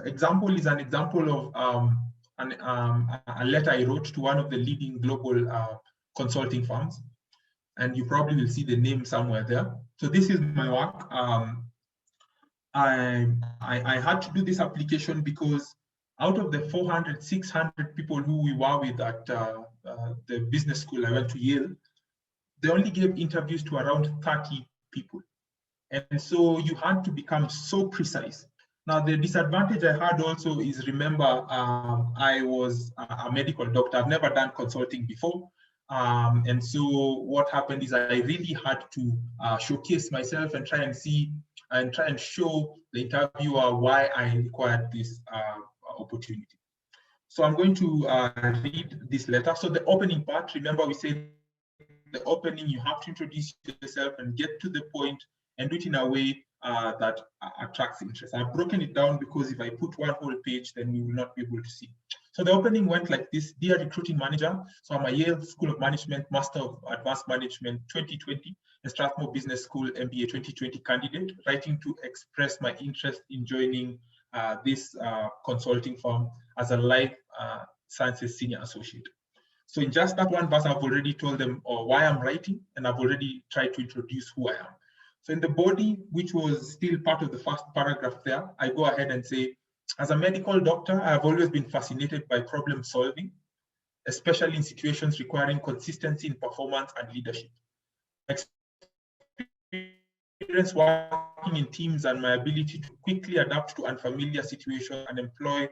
example is an example of a letter I wrote to one of the leading global consulting firms, and you probably will see the name somewhere there. So this is my work. I had to do this application because out of the 400, 600 people who we were with at the business school, I went to Yale, they only gave interviews to around 30 people. And so you had to become so precise. Now, the disadvantage I had also is, remember, I was a medical doctor. I've never done consulting before. And so what happened is I really had to showcase myself and try and show the interviewer why I required this opportunity. So I'm going to read this letter. So the opening part, remember we said the opening, you have to introduce yourself and get to the point and do it in a way that attracts interest. I've broken it down because if I put one whole page, then we will not be able to see. So the opening went like this: Dear recruiting manager, so I'm a Yale School of Management, Master of Advanced Management 2020, and Strathmore Business School MBA 2020 candidate, writing to express my interest in joining this consulting firm as a life sciences senior associate. So in just that one verse, I've already told them why I'm writing, and I've already tried to introduce who I am. So in the body, which was still part of the first paragraph there, I go ahead and say, as a medical doctor, I have always been fascinated by problem solving, especially in situations requiring consistency in performance and leadership. Experience working in teams and my ability to quickly adapt to unfamiliar situations and employ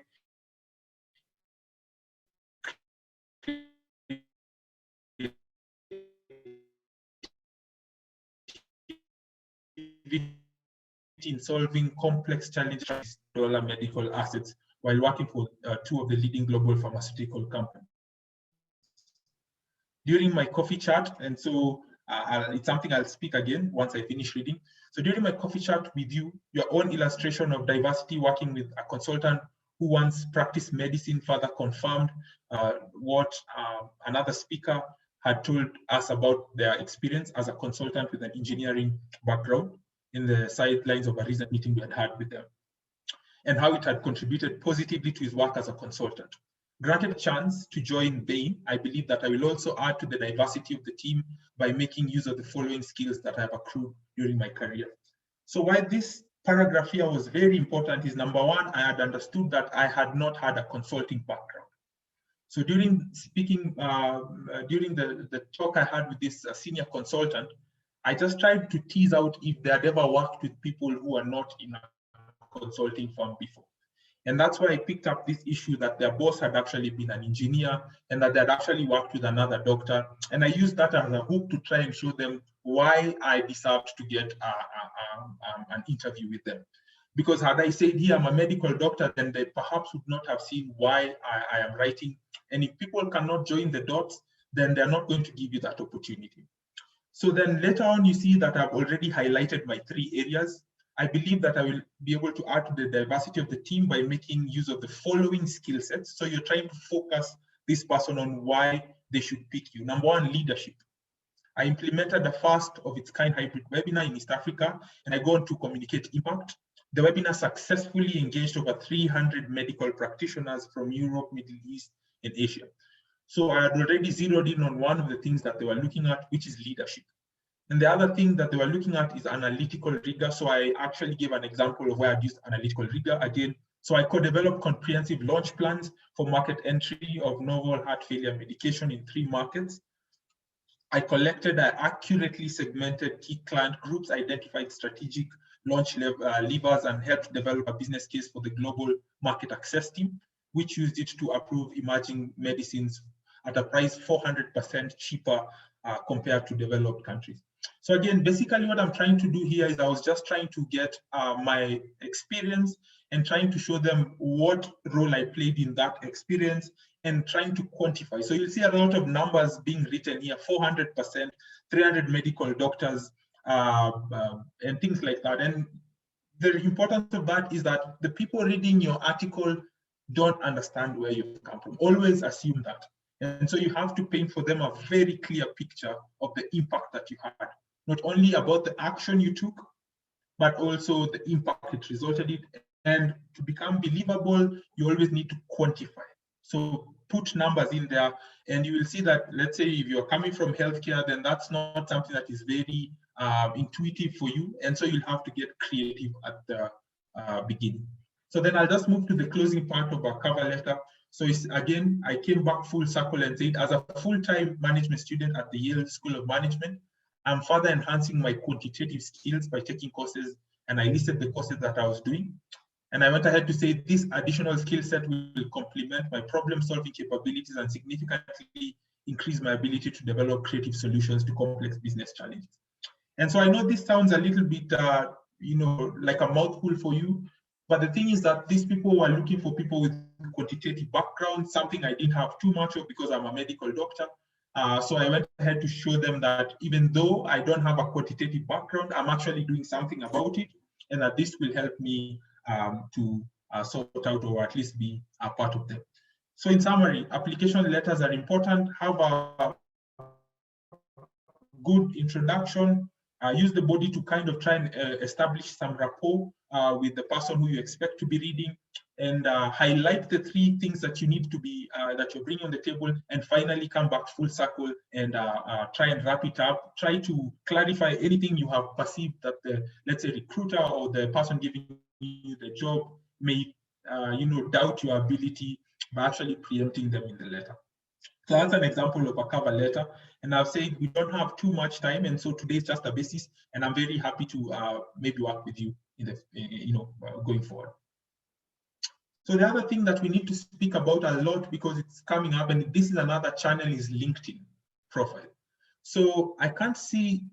in solving complex challenges dollar medical assets while working for two of the leading global pharmaceutical companies. During my coffee chat, and so it's something I'll speak again once I finish reading. So during my coffee chat with you, your own illustration of diversity working with a consultant who once practiced medicine further confirmed what another speaker had told us about their experience as a consultant with an engineering background in the sidelines of a recent meeting we had had with them, and how it had contributed positively to his work as a consultant. Granted a chance to join Bain, I believe that I will also add to the diversity of the team by making use of the following skills that I have accrued during my career. So why this paragraph here was very important is, number one, I had understood that I had not had a consulting background. So during speaking, during the talk I had with this senior consultant, I just tried to tease out if they had ever worked with people who are not in a consulting firm before. And that's why I picked up this issue that their boss had actually been an engineer and that they had actually worked with another doctor. And I used that as a hook to try and show them why I deserved to get an interview with them. Because had I said, here, I'm a medical doctor, then they perhaps would not have seen why I am writing. And if people cannot join the dots, then they're not going to give you that opportunity. So then later on, you see that I've already highlighted my 3 areas. I believe that I will be able to add to the diversity of the team by making use of the following skill sets. So you're trying to focus this person on why they should pick you. Number one, leadership. I implemented the first of its kind hybrid webinar in East Africa, and I go on to communicate impact. The webinar successfully engaged over 300 medical practitioners from Europe, Middle East, and Asia. So I had already zeroed in on one of the things that they were looking at, which is leadership. And the other thing that they were looking at is analytical rigor. So I actually gave an example of where I used analytical rigor again. So I co-developed comprehensive launch plans for market entry of novel heart failure medication in 3 markets. I accurately segmented key client groups, identified strategic launch levers, and helped develop a business case for the global market access team, which used it to approve emerging medicines at a price 400% cheaper compared to developed countries. So again, basically what I'm trying to do here is I was just trying to get my experience and trying to show them what role I played in that experience and trying to quantify. So you'll see a lot of numbers being written here, 400%, 300 medical doctors, and things like that. And the importance of that is that the people reading your article don't understand where you've come from. Always assume that. And so you have to paint for them a very clear picture of the impact that you had, not only about the action you took, but also the impact it resulted in. And to become believable, you always need to quantify. So put numbers in there, and you will see that, let's say if you're coming from healthcare, then that's not something that is very intuitive for you. And so you'll have to get creative at the beginning. So then I'll just move to the closing part of our cover letter. So it's, again, I came back full circle and said, as a full-time management student at the Yale School of Management, I'm further enhancing my quantitative skills by taking courses, and I listed the courses that I was doing. And I went ahead to say this additional skill set will complement my problem-solving capabilities and significantly increase my ability to develop creative solutions to complex business challenges. And so I know this sounds a little bit, like a mouthful for you, but the thing is that these people were looking for people with quantitative background, something I didn't have too much of because I'm a medical doctor. So I went ahead to show them that even though I don't have a quantitative background, I'm actually doing something about it, and that this will help me to sort out, or at least be a part of them. So in summary, application letters are important. Have a good introduction. Use the body to kind of try and establish some rapport with the person who you expect to be reading, and highlight the 3 things that you need to be, that you're bringing on the table, and finally come back full circle and try and wrap it up. Try to clarify anything you have perceived that the, let's say, recruiter or the person giving you the job may, doubt your ability by actually preempting them in the letter. So that's an example of a cover letter. And I've said we don't have too much time, and so today is just a basis. And I'm very happy to maybe work with you in the, going forward. So the other thing that we need to speak about a lot, because it's coming up, and this is another channel, is LinkedIn profile. So I can't see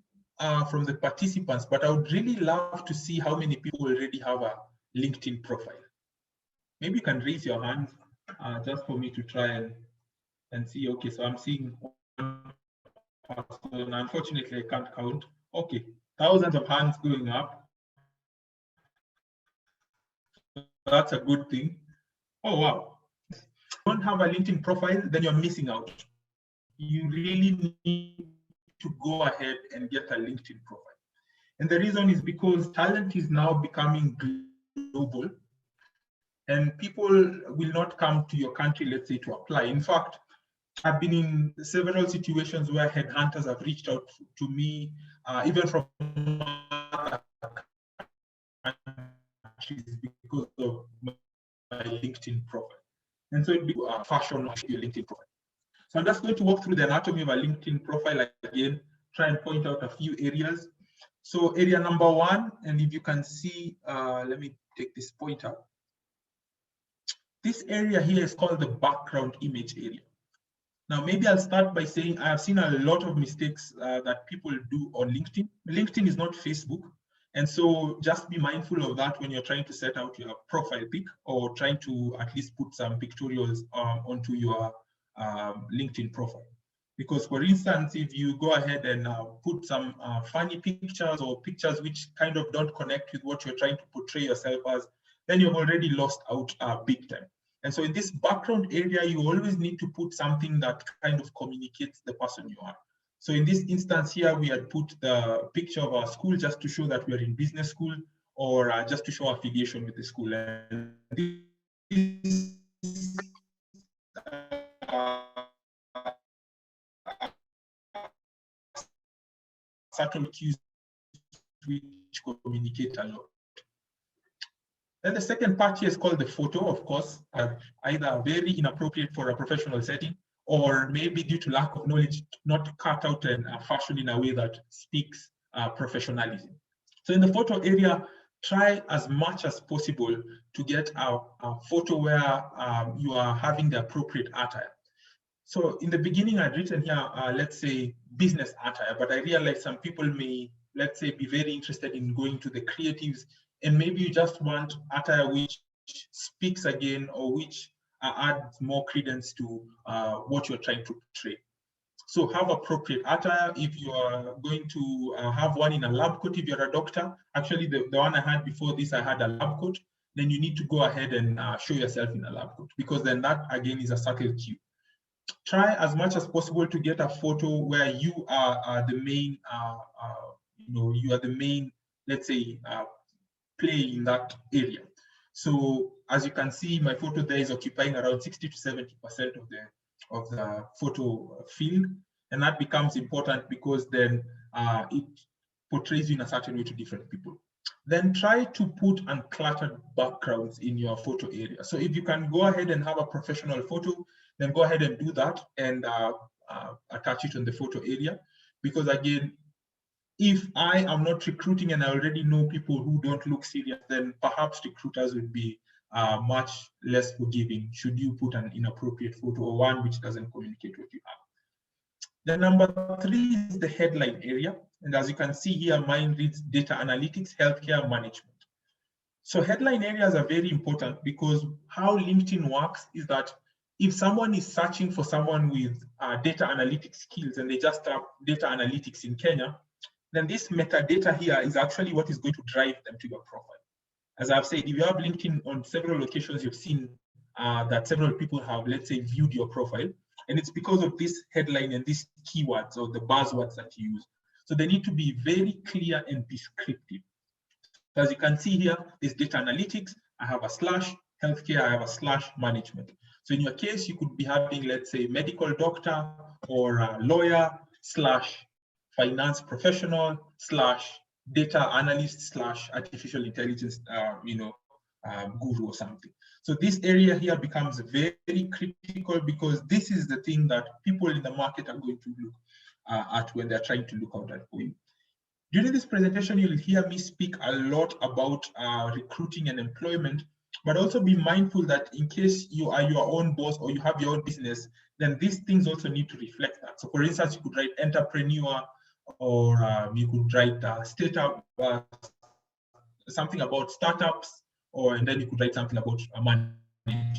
from the participants, but I would really love to see how many people already have a LinkedIn profile. Maybe you can raise your hand just for me to try and see. Okay, so I'm seeing one person. Unfortunately, I can't count. Okay, thousands of hands going up. That's a good thing. Oh, wow. If you don't have a LinkedIn profile, then you're missing out. You really need to go ahead and get a LinkedIn profile. And the reason is because talent is now becoming global, and people will not come to your country, let's say, to apply. In fact, I've been in several situations where headhunters have reached out to me, even from other countries, because of my LinkedIn profile. And so it be fashion of your LinkedIn profile. So I'm just going to walk through the anatomy of a LinkedIn profile again, try and point out a few areas. So area number 1, and if you can see, let me take this pointer. This area here is called the background image area. Now, maybe I'll start by saying I have seen a lot of mistakes that people do on LinkedIn. LinkedIn is not Facebook. And so just be mindful of that when you're trying to set out your profile pic, or trying to at least put some pictorials onto your LinkedIn profile. Because, for instance, if you go ahead and put some funny pictures, or pictures which kind of don't connect with what you're trying to portray yourself as, then you've already lost out big time. And so in this background area, you always need to put something that kind of communicates the person you are. So in this instance here, we had put the picture of our school just to show that we are in business school, or just to show affiliation with the school. And this, subtle cues which communicate a lot. Then the second part here is called the photo, of course, either very inappropriate for a professional setting, or maybe due to lack of knowledge, not cut out and fashioned in a way that speaks professionalism. So in the photo area, try as much as possible to get a photo where you are having the appropriate attire. So in the beginning, I'd written here, let's say business attire, but I realized some people may, let's say, be very interested in going to the creatives, and maybe you just want attire which speaks again, or which adds more credence to what you're trying to portray. So have appropriate attire. If you are going to have one in a lab coat, if you're a doctor, actually the one I had before this, I had a lab coat, then you need to go ahead and show yourself in a lab coat, because then that again is a subtle cue. try as much as possible to get a photo where you are the main, you are the main, let's say, play in that area. So as you can see, my photo there is occupying around 60 to 70% of the photo field, and that becomes important because then it portrays you in a certain way to different people. Then try to put uncluttered backgrounds in your photo area. So if you can go ahead and have a professional photo, then go ahead and do that and attach it on the photo area. Because again, if I am not recruiting and I already know people who don't look serious, then perhaps recruiters would be much less forgiving should you put an inappropriate photo or one which doesn't communicate what you have. The number 3 is the headline area. And as you can see here, mine reads data analytics, healthcare management. So headline areas are very important because how LinkedIn works is that if someone is searching for someone with data analytics skills and they just type data analytics in Kenya, then this metadata here is actually what is going to drive them to your profile. As I've said, if you have LinkedIn on several locations, you've seen that several people have, let's say, viewed your profile. And it's because of this headline and these keywords or the buzzwords that you use. So they need to be very clear and descriptive. As you can see here, there's data analytics, I have a slash, healthcare, I have a slash management. So in your case, you could be having, let's say, medical doctor or a lawyer slash finance professional slash data analyst slash artificial intelligence guru or something. So this area here becomes very critical because this is the thing that people in the market are going to look at when they're trying to look out for you. During this presentation, you'll hear me speak a lot about recruiting and employment, but also be mindful that in case you are your own boss or you have your own business, then these things also need to reflect that. So for instance, you could write entrepreneur, or you could write startup, something about startups, and then you could write something about management.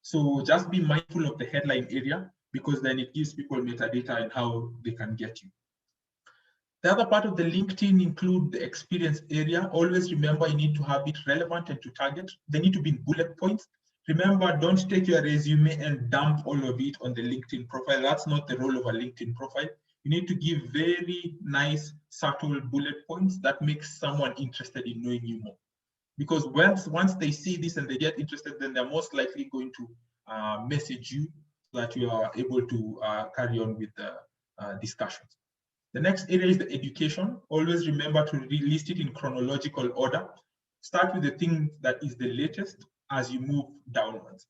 So just be mindful of the headline area because then it gives people metadata and how they can get you. The other part of the LinkedIn include the experience area. Always remember you need to have it relevant and to target. They need to be in bullet points. Remember, don't take your resume and dump all of it on the LinkedIn profile. That's not the role of a LinkedIn profile. You need to give very nice, subtle bullet points that makes someone interested in knowing you more. Because once they see this and they get interested, then they're most likely going to message you so that you are able to carry on with the discussions. The next area is the education. Always remember to list it in chronological order. Start with the thing that is the latest as you move downwards.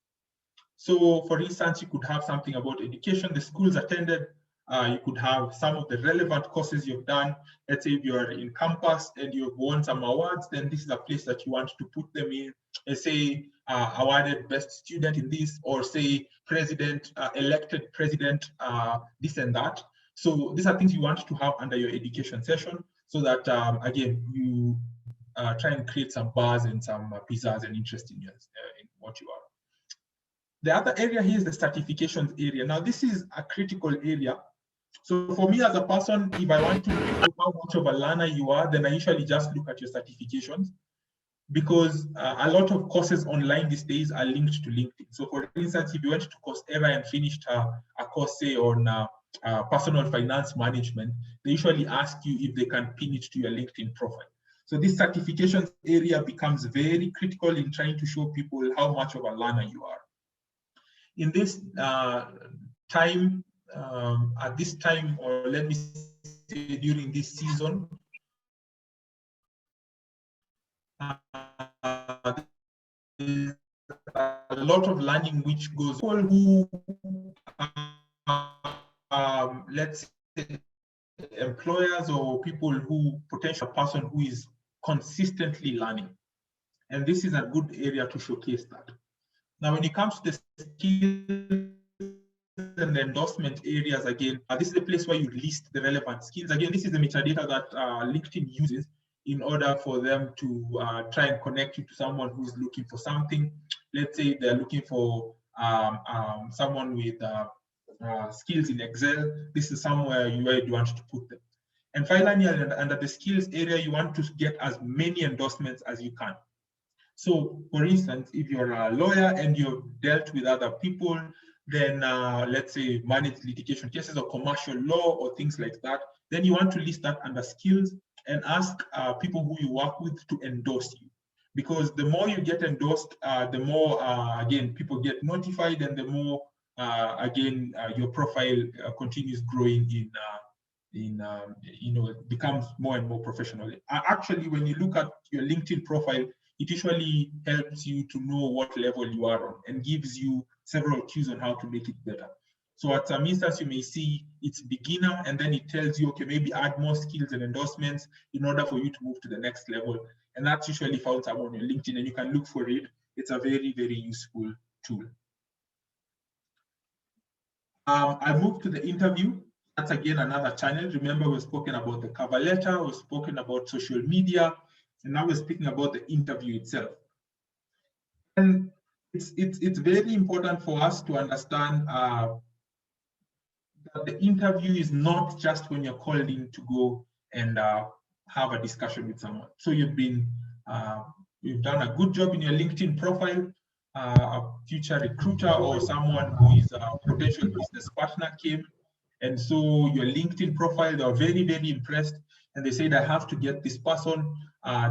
So for instance, you could have something about education, the schools attended. You could have some of the relevant courses you've done. Let's say if you're in campus and you've won some awards, then this is a place that you want to put them in. Let's say awarded best student in this, or say president, elected president, this and that. So these are things you want to have under your education session so that, again, you try and create some buzz and some pizzazz and interest in what you are. The other area here is the certifications area. Now, this is a critical area. So for me as a person, if I want to know how much of a learner you are, then I usually just look at your certifications because a lot of courses online these days are linked to LinkedIn. So for instance, if you went to Coursera and finished a course, say on personal finance management, they usually ask you if they can pin it to your LinkedIn profile. So this certifications area becomes very critical in trying to show people how much of a learner you are. In this time, at this time, or let me say during this season, there's a lot of learning which goes people who let's say employers or people who potential person who is consistently learning, and this is a good area to showcase that. Now when it comes to the skills and the endorsement areas, again, this is the place where you list the relevant skills. Again, this is the metadata that LinkedIn uses in order for them to try and connect you to someone who's looking for something. Let's say they're looking for someone with skills in Excel. This is somewhere where you want to put them. And finally, under the skills area, you want to get as many endorsements as you can. So for instance, if you're a lawyer and you've dealt with other people, then let's say manage litigation cases or commercial law or things like that. Then you want to list that under skills and ask people who you work with to endorse you. Because the more you get endorsed, the more, again, people get notified, and the more, again, your profile continues growing it becomes more and more professional. Actually, when you look at your LinkedIn profile, it usually helps you to know what level you are on and gives you several cues on how to make it better. So at some instance, you may see it's beginner, and then it tells you, okay, maybe add more skills and endorsements in order for you to move to the next level. And that's usually found somewhere on your LinkedIn, and you can look for it. It's a very, very useful tool. I moved to the interview. That's again another channel. Remember, we've spoken about the cover letter, we've spoken about social media, and now we're speaking about the interview itself. And it's very important for us to understand that the interview is not just when you're called in to go and have a discussion with someone. So you've done a good job in your LinkedIn profile. A future recruiter or someone who is a potential business partner came, and so your LinkedIn profile, they are very, very impressed, and they said, I have to get this person.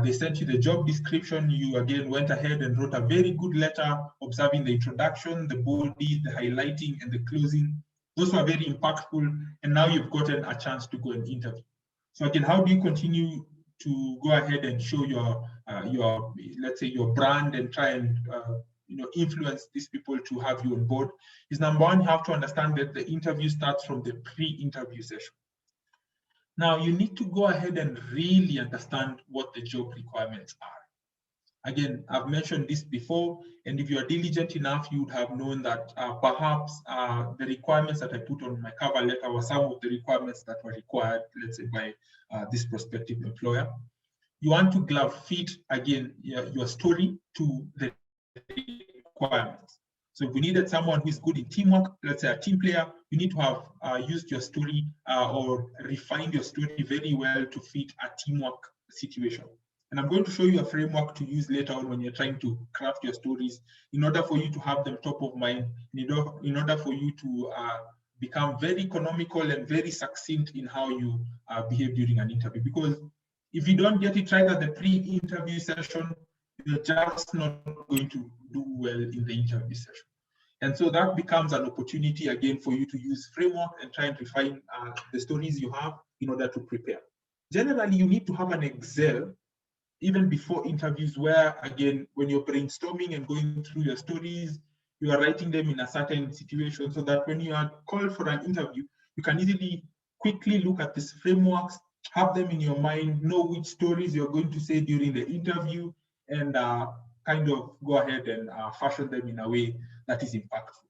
They sent you the job description. You again went ahead and wrote a very good letter, observing the introduction, the body, the highlighting, and the closing. Those were very impactful, and now you've gotten a chance to go and interview. So again, how do you continue to go ahead and show your let's say your brand and try and influence these people to have you on board? Is number one, you have to understand that the interview starts from the pre-interview session. Now you need to go ahead and really understand what the job requirements are. Again, I've mentioned this before, and if you are diligent enough, you would have known that perhaps the requirements that I put on my cover letter were some of the requirements that were required, let's say, by this prospective employer. You want to glove fit, again, your story to the requirements. So if we needed someone who is good in teamwork, let's say a team player, you need to have used your story or refined your story very well to fit a teamwork situation. And I'm going to show you a framework to use later on when you're trying to craft your stories in order for you to have them top of mind, in order for you to become very economical and very succinct in how you behave during an interview. Because if you don't get it right at the pre-interview session, you're just not going to do well in the interview session. And so that becomes an opportunity again for you to use framework and try and refine the stories you have in order to prepare. Generally, you need to have an Excel even before interviews where, again, when you're brainstorming and going through your stories, you are writing them in a certain situation so that when you are called for an interview, you can easily quickly look at these frameworks, have them in your mind, know which stories you're going to say during the interview, and kind of go ahead and fashion them in a way that is impactful.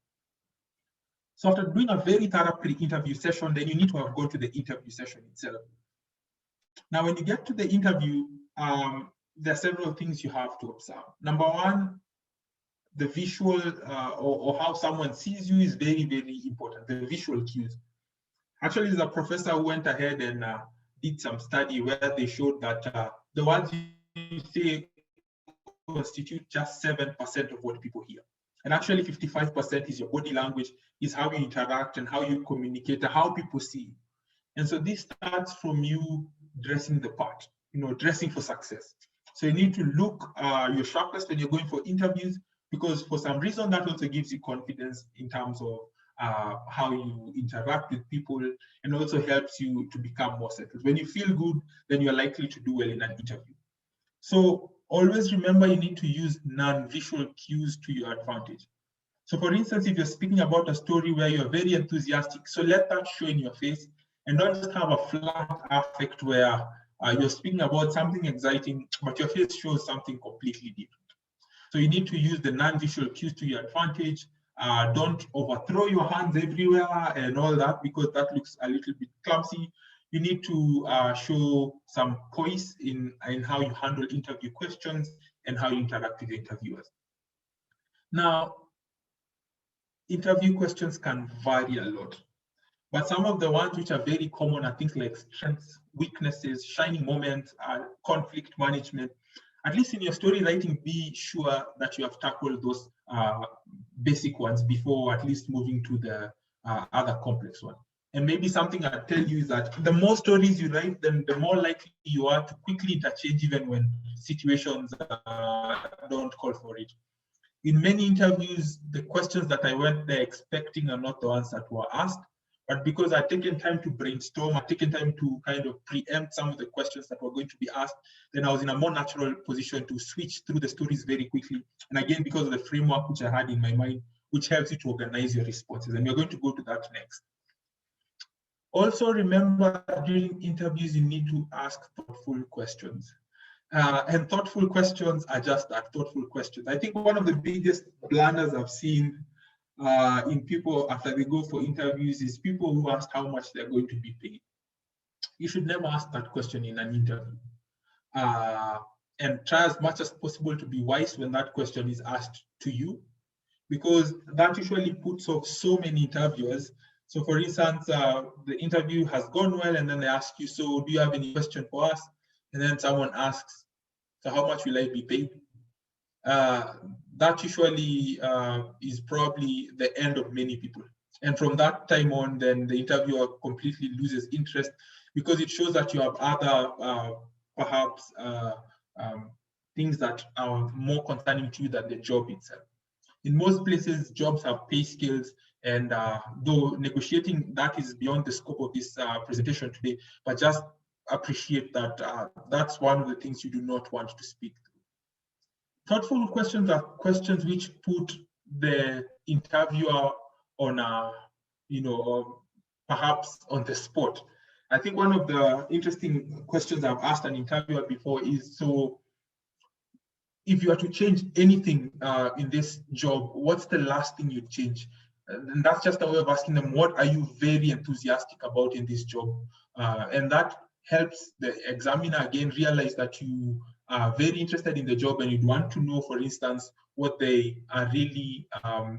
So after doing a very thorough pre-interview session, then you need to have gone to the interview session itself. Now, when you get to the interview, there are several things you have to observe. Number one, the visual or how someone sees you is very, very important, the visual cues. Actually, there's a professor who went ahead and did some study where they showed that the words you say constitute just 7% of what people hear. And actually 55% is your body language, is how you interact and how you communicate, and how people see you. And so this starts from you dressing the part, dressing for success. So you need to look your sharpest when you're going for interviews, because for some reason that also gives you confidence in terms of how you interact with people, and also helps you to become more settled. When you feel good, then you're likely to do well in an interview. So always remember, you need to use non-visual cues to your advantage. So for instance, if you're speaking about a story where you're very enthusiastic, so let that show in your face, and don't just have a flat affect where you're speaking about something exciting, but your face shows something completely different. So you need to use the non-visual cues to your advantage. Don't overthrow your hands everywhere and all that, because that looks a little bit clumsy. You need to show some poise in how you handle interview questions and how you interact with the interviewers. Now, interview questions can vary a lot, but some of the ones which are very common are things like strengths, weaknesses, shining moments, conflict management. at least in your story writing, be sure that you have tackled those basic ones before at least moving to the other complex one. And maybe something I'll tell you is that the more stories you write, then the more likely you are to quickly interchange even when situations don't call for it. In many interviews, the questions that I went there expecting are not the ones that were asked, but because I'd taken time to brainstorm, I'd taken time to kind of preempt some of the questions that were going to be asked, then I was in a more natural position to switch through the stories very quickly. And again, because of the framework which I had in my mind, which helps you to organize your responses. And we're going to go to that next. Also remember, during interviews, you need to ask thoughtful questions. And thoughtful questions are just that, thoughtful questions. I think one of the biggest blunders I've seen in people after they go for interviews is people who ask how much they're going to be paid. You should never ask that question in an interview. And try as much as possible to be wise when that question is asked to you, because that usually puts off so many interviewers. So for instance, the interview has gone well, and then they ask you, so do you have any question for us? And then someone asks, so how much will I be paid? That usually is probably the end of many people. And from that time on, then the interviewer completely loses interest, because it shows that you have other perhaps things that are more concerning to you than the job itself. In most places, jobs have pay scales, and though negotiating that is beyond the scope of this presentation today, but just appreciate that that's one of the things you do not want to speak through. Thoughtful questions are questions which put the interviewer on a, perhaps on the spot. I think one of the interesting questions I've asked an interviewer before is, so if you are to change anything in this job, what's the last thing you'd change? And that's just a way of asking them, what are you very enthusiastic about in this job? And that helps the examiner again realize that you are very interested in the job, and you'd want to know, for instance, what they are really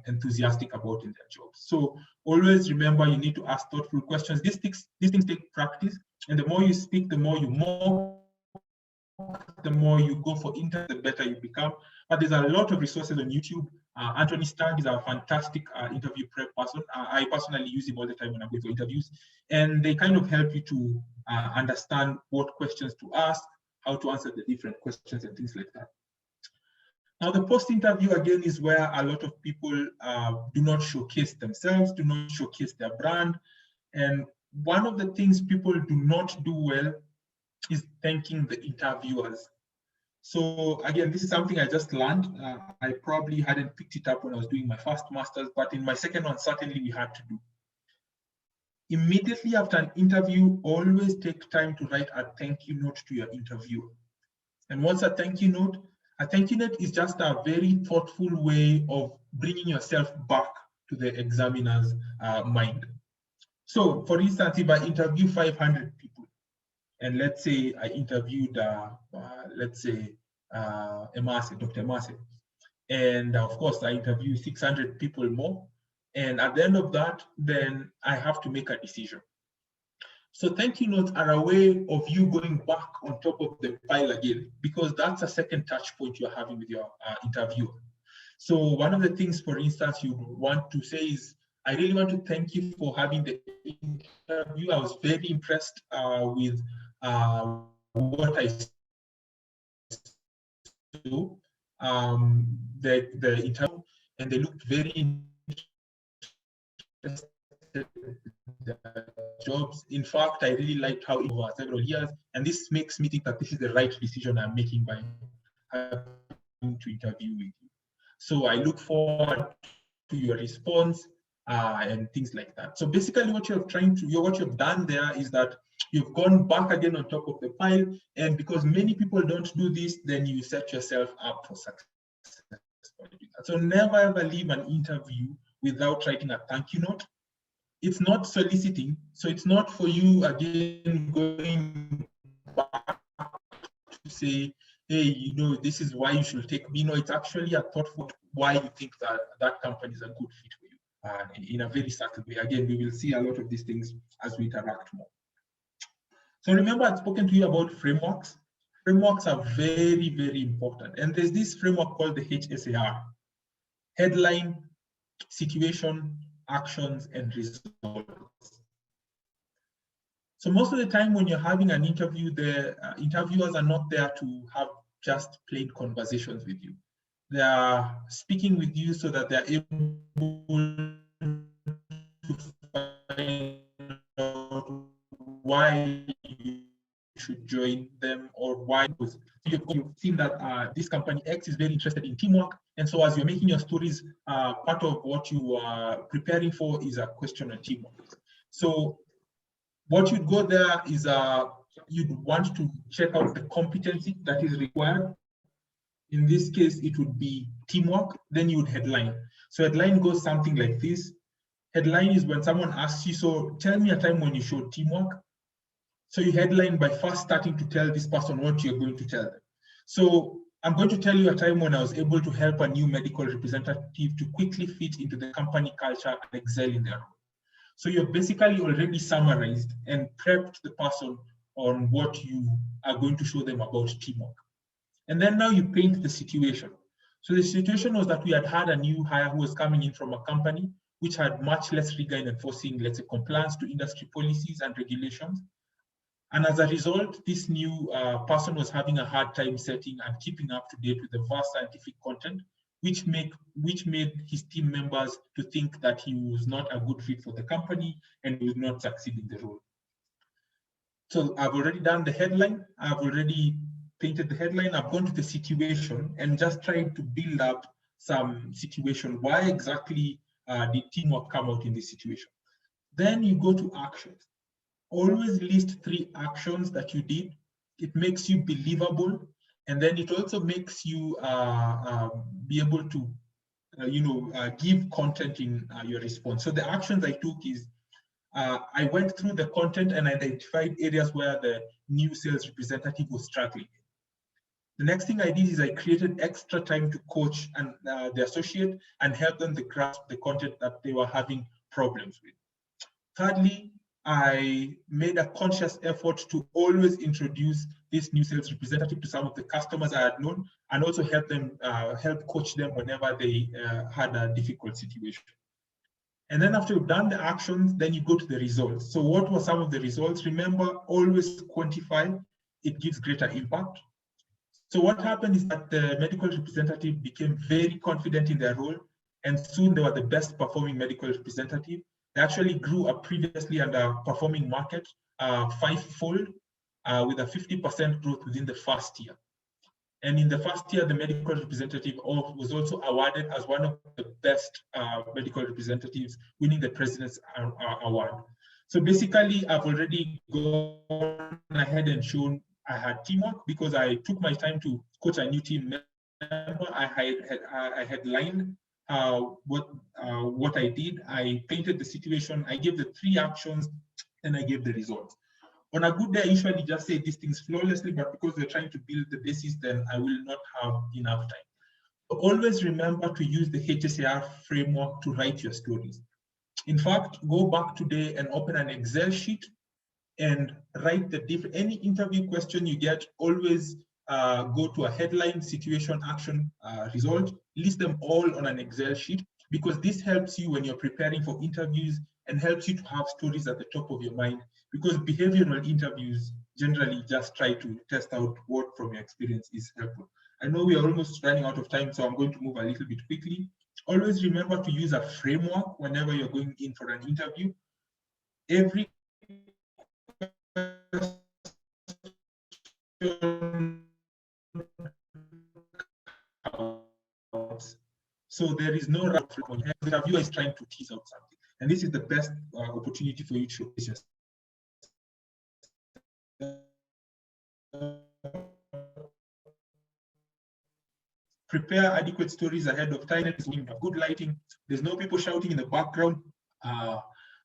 enthusiastic about in their jobs. So always remember, you need to ask thoughtful questions. These things take practice, and the more you speak, the more you go for interviews, the better you become. But there's a lot of resources on YouTube. Anthony Stagg is a fantastic interview prep person. I personally use him all the time when I'm going for interviews, and they kind of help you to understand what questions to ask, how to answer the different questions and things like that. Now, the post-interview, again, is where a lot of people do not showcase themselves, do not showcase their brand. And one of the things people do not do well is thanking the interviewers. So again, this is something I just learned. I probably hadn't picked it up when I was doing my first master's, but in my second one, certainly we had to do. Immediately after an interview, always take time to write a thank you note to your interviewer. And what's a thank you note? A thank you note is just a very thoughtful way of bringing yourself back to the examiner's mind. So for instance, if I interview 500 people, and let's say I interviewed, let's say, Emase, Dr. Emase, and of course I interview 600 people more, and at the end of that, then I have to make a decision. So thank you notes are a way of you going back on top of the pile again, because that's a second touch point you're having with your interviewer. So one of the things, for instance, you want to say is, I really want to thank you for having the interview. I was very impressed with what I saw, the interview, and they looked very interested in the jobs. In fact, I really liked how it was several years, and this makes me think that this is the right decision I'm making by having to interview with you. So I look forward to your response and things like that. So basically what you've done there is that you've gone back again on top of the pile, and because many people don't do this, then you set yourself up for success. So never ever leave an interview without writing a thank you note. It's not soliciting, so it's not for you again going back to say, hey, this is why you should take me. No, it's actually a thoughtful why you think that that company is a good fit for you in a very subtle way. Again, we will see a lot of these things as we interact more. So remember, I've spoken to you about frameworks. frameworks are very, very important. And there's this framework called the HSAR: headline, situation, actions, and results. So most of the time when you're having an interview, the interviewers are not there to have just plain conversations with you. They are speaking with you so that they're able to find out why you should join them, or why. You've seen that this company X is very interested in teamwork, and so as you're making your stories, part of what you are preparing for is a question on teamwork. So what you'd go there is you'd want to check out the competency that is required. In this case, it would be teamwork. Then you would headline. So headline goes something like this. Headline is when someone asks you, so tell me a time when you showed teamwork. So you headline by first starting to tell this person what you're going to tell them. So I'm going to tell you a time when I was able to help a new medical representative to quickly fit into the company culture and excel in their role. So you're basically already summarized and prepped the person on what you are going to show them about teamwork. And then now you paint the situation. So the situation was that we had a new hire who was coming in from a company which had much less rigor in enforcing, let's say, compliance to industry policies and regulations. And as a result, this new person was having a hard time setting and keeping up to date with the vast scientific content, which made his team members to think that he was not a good fit for the company and he would not succeed in the role. So I've already done the headline. I've already painted the headline. I've gone to the situation and just tried to build up some situation. Why exactly did teamwork come out in this situation? Then you go to actions. Always list 3 actions that you did. It makes you believable, and then it also makes you be able to, give content in your response. So the actions I took is I went through the content and identified areas where the new sales representative was struggling. The next thing I did is I created extra time to coach and the associate and help them to grasp the content that they were having problems with. Thirdly, I made a conscious effort to always introduce this new sales representative to some of the customers I had known, and also help them, help coach them whenever they had a difficult situation. And then after you've done the actions, then you go to the results. So what were some of the results? Remember, always quantify. It gives greater impact. So what happened is that the medical representative became very confident in their role, and soon they were the best performing medical representative. They actually grew a previously underperforming market 5-fold with a 50% growth within the first year. And in the first year, the medical representative was also awarded as one of the best medical representatives, winning the President's Award. So basically, I've already gone ahead and shown I had teamwork because I took my time to coach a new team member. I headlined what I did. I painted the situation. I gave the 3 actions, and I gave the results. On a good day, I usually just say these things flawlessly, but because we're trying to build the basis, then I will not have enough time. So always remember to use the HSAR framework to write your stories. In fact, go back today and open an Excel sheet and write any interview question you get. Always go to a headline, situation, action, result, list them all on an Excel sheet, because this helps you when you're preparing for interviews and helps you to have stories at the top of your mind, because behavioral interviews generally just try to test out what from your experience is helpful. I know we are almost running out of time, so I'm going to move a little bit quickly. Always remember to use a framework whenever you're going in for an interview. Every so there is no route. The interviewer is trying to tease out something, and this is the best opportunity for you to showcase yourself. Prepare adequate stories ahead of time. Good lighting. There's no people shouting in the background.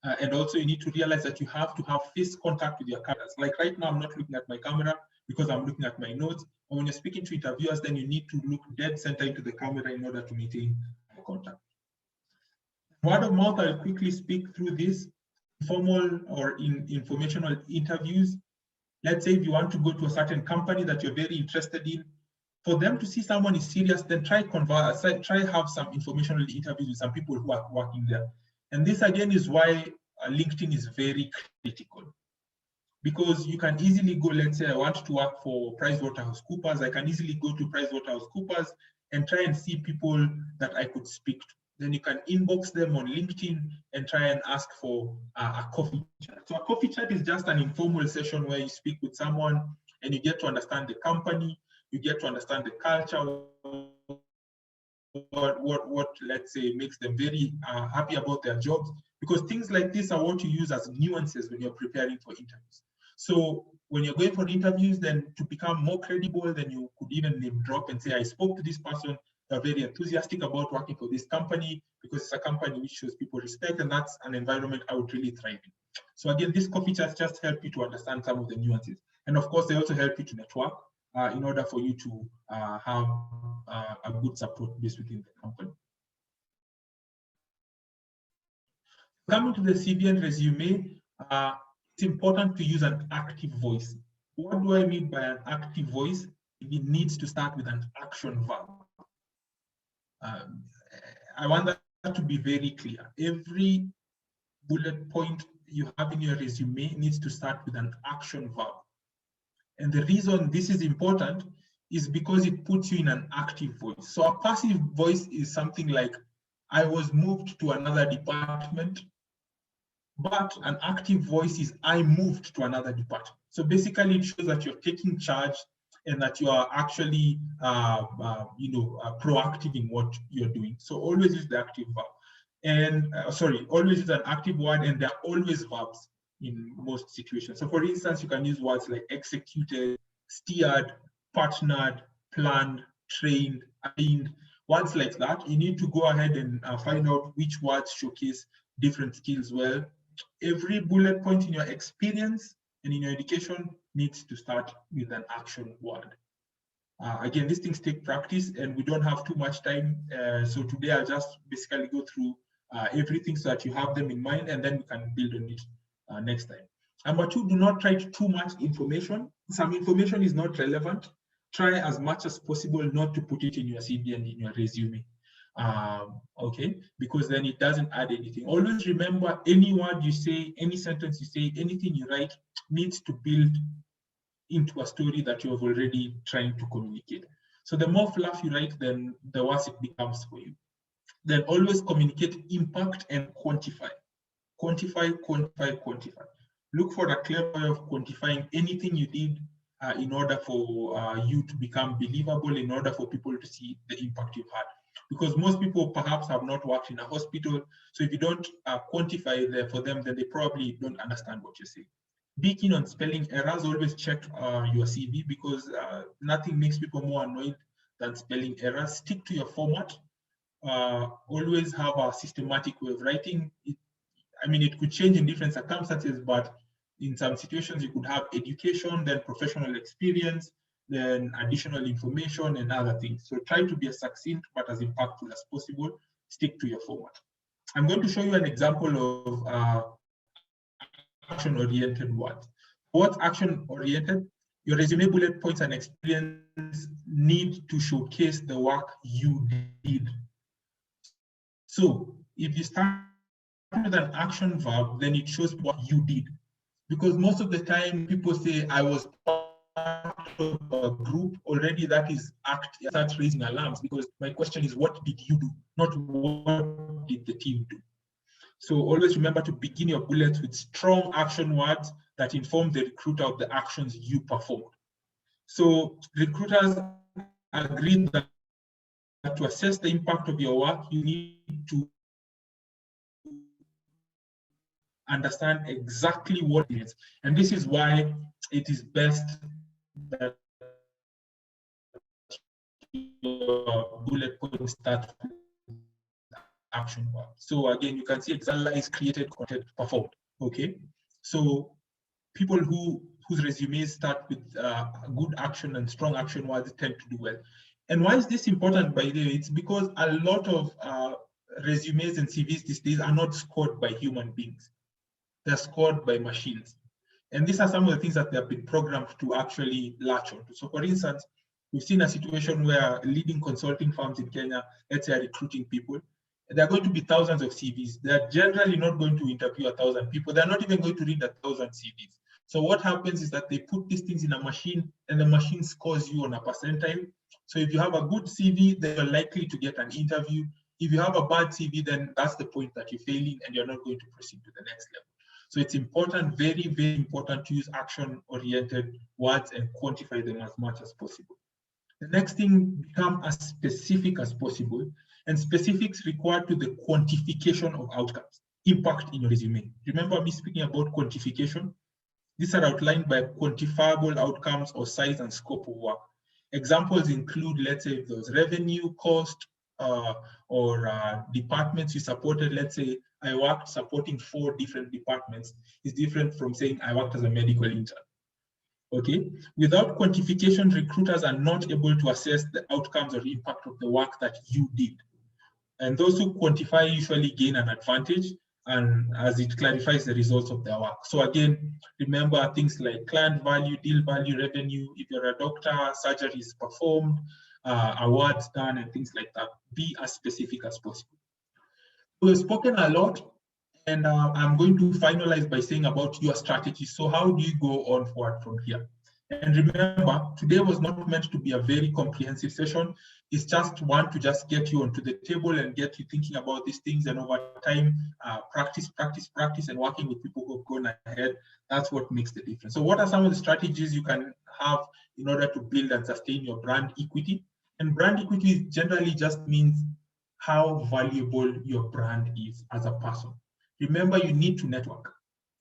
And also you need to realize that you have to have face contact with your cameras. Like right now, I'm not looking at my camera because I'm looking at my notes. And when you're speaking to interviewers, then you need to look dead center into the camera in order to maintain contact. Word of mouth, I'll quickly speak through this. Formal or informational interviews. Let's say if you want to go to a certain company that you're very interested in, for them to see someone is serious, then try have some informational interviews with some people who are working there. And this again is why LinkedIn is very critical, because you can easily go, let's say I want to work for PricewaterhouseCoopers, I can easily go to PricewaterhouseCoopers and try and see people that I could speak to. Then you can inbox them on LinkedIn and try and ask for a coffee chat. So a coffee chat is just an informal session where you speak with someone and you get to understand the company, you get to understand the culture, what let's say makes them very happy about their jobs, because things like this are what you use as nuances when you're preparing for interviews. So when you're going for interviews, then to become more credible, then you could even name drop and say, I spoke to this person, they're very enthusiastic about working for this company because it's a company which shows people respect, and that's an environment I would really thrive in. So again, these coffee chats just help you to understand some of the nuances. And of course, they also help you to network in order for you to have a good support base within the company. Coming to the CV and resume, it's important to use an active voice. What do I mean by an active voice? It needs to start with an action verb. I want that to be very clear. Every bullet point you have in your resume needs to start with an action verb. And the reason this is important is because it puts you in an active voice. So a passive voice is something like, I was moved to another department, but an active voice is, I moved to another department. So basically it shows that you're taking charge and that you are actually proactive in what you're doing. So always use the active verb. And always use an active word, and they're always verbs in most situations. So for instance, you can use words like executed, steered, partnered, planned, trained, aimed, words like that. You need to go ahead and find out which words showcase different skills well. Every bullet point in your experience and in your education needs to start with an action word. Again, these things take practice and we don't have too much time. So today I'll just basically go through everything so that you have them in mind, and then we can build on it next time. Number two, do not try too much information. Some information is not relevant. Try as much as possible not to put it in your CV and in your resume. Okay, because then it doesn't add anything. Always remember, any word you say, any sentence you say, anything you write needs to build into a story that you have already trying to communicate. So the more fluff you write, then the worse it becomes for you. Then always communicate impact and quantify. Quantify, quantify, quantify. Look for a clever way of quantifying anything you did in order for you to become believable, in order for people to see the impact you've had. Because most people perhaps have not worked in a hospital. So if you don't quantify there for them, then they probably don't understand what you're saying. Be keen on spelling errors. Always check your CV, because nothing makes people more annoyed than spelling errors. Stick to your format. Always have a systematic way of writing. It could change in different circumstances, but in some situations you could have education, then professional experience, then additional information and other things. So try to be as succinct but as impactful as possible. Stick to your format. I'm going to show you an example of action-oriented words. What's action-oriented? Your resume bullet points and experience need to showcase the work you did. So if you start with an action verb, then it shows what you did. Because most of the time people say, I was part of a group, already that is starts raising alarms, because my question is, what did you do? Not what did the team do? So always remember to begin your bullets with strong action words that inform the recruiter of the actions you performed. So recruiters agree that to assess the impact of your work, you need to understand exactly what it is. And this is why it is best that your bullet points start with action verb. So again, you can see example created, content, performed. Okay, so people whose resumes start with good action and strong action words tend to do well. And why is this important, by the way? It's because a lot of resumes and CVs these days are not scored by human beings. They're scored by machines. And these are some of the things that they have been programmed to actually latch onto. So for instance, we've seen a situation where leading consulting firms in Kenya, let's say, are recruiting people. There are going to be thousands of CVs. They're generally not going to interview 1,000 people. They're not even going to read 1,000 CVs. So what happens is that they put these things in a machine and the machine scores you on a percentile. So if you have a good CV, then you're likely to get an interview. If you have a bad CV, then that's the point that you're failing and you're not going to proceed to the next level. So it's important, very, very important to use action-oriented words and quantify them as much as possible. The next thing, become as specific as possible, and specifics required to the quantification of outcomes, impact in your resume. Remember me speaking about quantification? These are outlined by quantifiable outcomes or size and scope of work. Examples include, let's say, if there was revenue, cost, or departments you supported. Let's say I worked supporting 4 different departments. Is different from saying I worked as a medical intern. Okay, without quantification, recruiters are not able to assess the outcomes or impact of the work that you did. And those who quantify usually gain an advantage, and as it clarifies the results of their work. So again, remember things like client value, deal value, revenue. If you're a doctor, surgeries performed, awards done, and things like that. Be as specific as possible. We've spoken a lot, and I'm going to finalize by saying about your strategy. So how do you go on forward from here? And remember, today was not meant to be a very comprehensive session. It's just one to just get you onto the table and get you thinking about these things, and over time, practice, and working with people who have gone ahead. That's what makes the difference. So what are some of the strategies you can have in order to build and sustain your brand equity? And brand equity generally just means how valuable your brand is as a person. Remember, you need to network.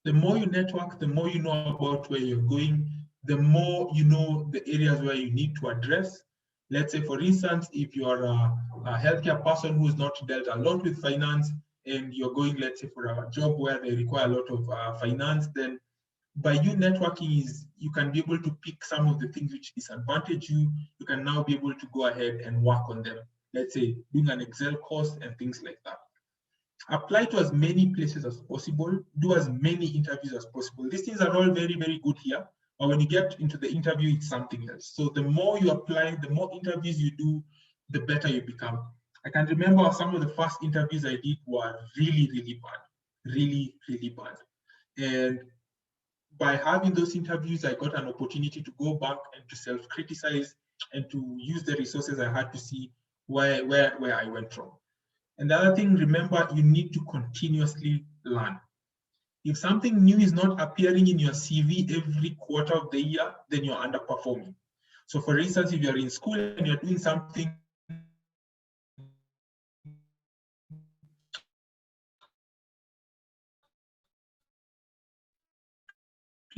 The more you network, the more you know about where you're going, the more you know the areas where you need to address. Let's say, for instance, if you're a healthcare person who's not dealt a lot with finance, and you're going, let's say, for a job where they require a lot of finance, then by you networking, you can be able to pick some of the things which disadvantage you. You can now be able to go ahead and work on them. Let's say doing an Excel course and things like that. Apply to as many places as possible. Do as many interviews as possible. These things are all very, very good here. But when you get into the interview, it's something else. So the more you apply, the more interviews you do, the better you become. I can remember some of the first interviews I did were really, really bad. Really, really bad. And by having those interviews, I got an opportunity to go back and to self-criticize and to use the resources I had to see where I went wrong. And the other thing, remember, you need to continuously learn. If something new is not appearing in your CV every quarter of the year, then you're underperforming. So for instance, if you're in school and you're doing something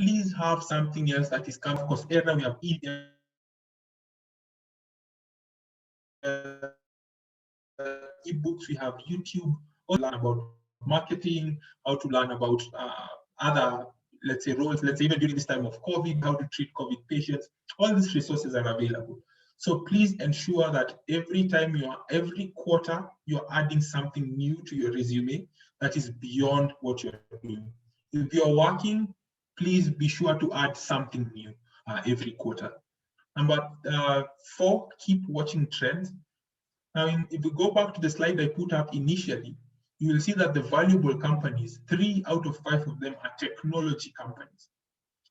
please have something else that is coming, because either we have ebooks, we have YouTube, or learn about marketing, how to learn about other, let's say, roles, let's say even during this time of COVID, how to treat COVID patients. All these resources are available. So please ensure that every quarter, you're adding something new to your resume that is beyond what you're doing. If you're working, please be sure to add something new every quarter. Number 4, keep watching trends. Now, if we go back to the slide I put up initially, you will see that the valuable companies, 3 out of 5 of them are technology companies.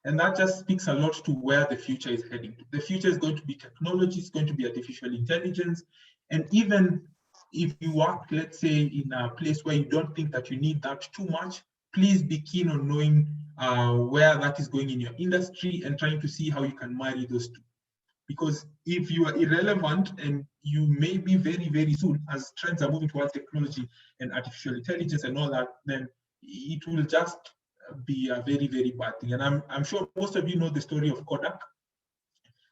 And that just speaks a lot to where the future is heading. The future is going to be technology, it's going to be artificial intelligence. And even if you work, let's say, in a place where you don't think that you need that too much, please be keen on knowing where that is going in your industry and trying to see how you can marry those two. Because if you are irrelevant, and you may be very, very soon, as trends are moving towards technology and artificial intelligence and all that, then it will just be a very, very bad thing. And I'm sure most of you know the story of Kodak.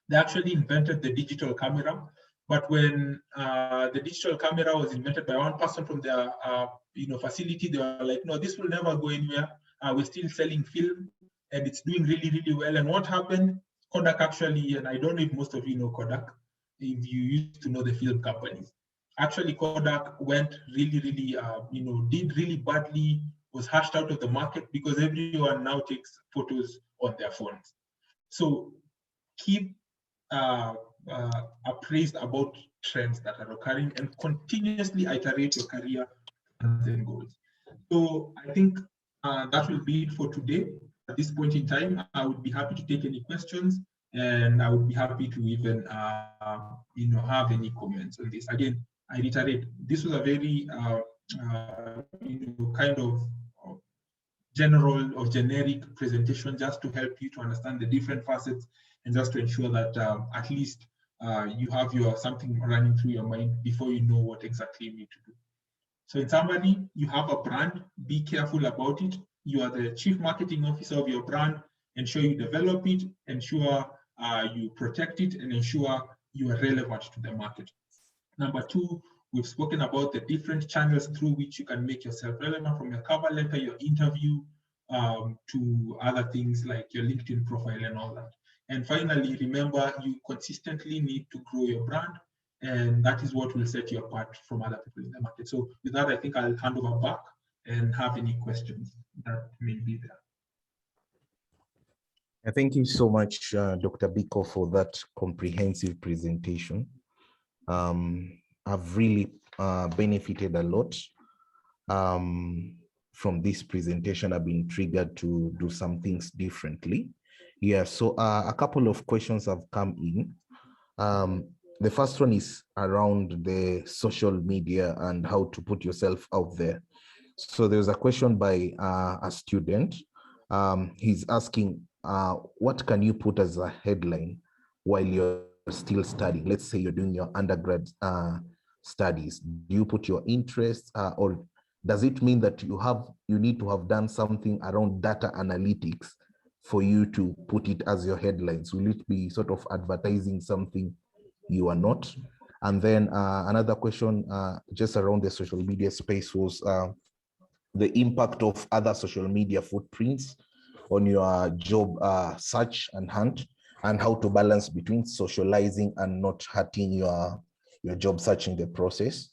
They actually invented the digital camera, but when the digital camera was invented by one person from their facility, they were like, no, this will never go anywhere. We're still selling film, and it's doing really, really well. And what happened? Kodak actually, and I don't know if most of you know Kodak, if you used to know the film companies. Actually, Kodak went really, really, did really badly, was hashed out of the market because everyone now takes photos on their phones. So keep appraised about trends that are occurring and continuously iterate your career plans and goals. So I think that will be it for today. At this point in time, I would be happy to take any questions, and I would be happy to even have any comments on this. Again, I reiterate, this was a very kind of general or generic presentation just to help you to understand the different facets and just to ensure that at least you have something running through your mind before you know what exactly you need to do. So in summary, you have a brand, be careful about it. You are the chief marketing officer of your brand. Ensure you develop it, ensure you protect it, and ensure you are relevant to the market. Number two, we've spoken about the different channels through which you can make yourself relevant, from your cover letter, your interview, to other things like your LinkedIn profile and all that. And finally, remember, you consistently need to grow your brand, and that is what will set you apart from other people in the market. So with that, I think I'll hand over back and have any questions that may be there. Thank you so much, Dr. Biko, for that comprehensive presentation. I've really benefited a lot from this presentation. I've been triggered to do some things differently. Yeah, so a couple of questions have come in. The first one is around the social media and how to put yourself out there. So there's a question by a student. He's asking, what can you put as a headline while you're still studying? Let's say you're doing your undergrad studies. Do you put your interests, or does it mean that you need to have done something around data analytics for you to put it as your headlines? Will it be sort of advertising something you are not? And then another question just around the social media space was the impact of other social media footprints on your job search and hunt, and how to balance between socializing and not hurting your job search in the process.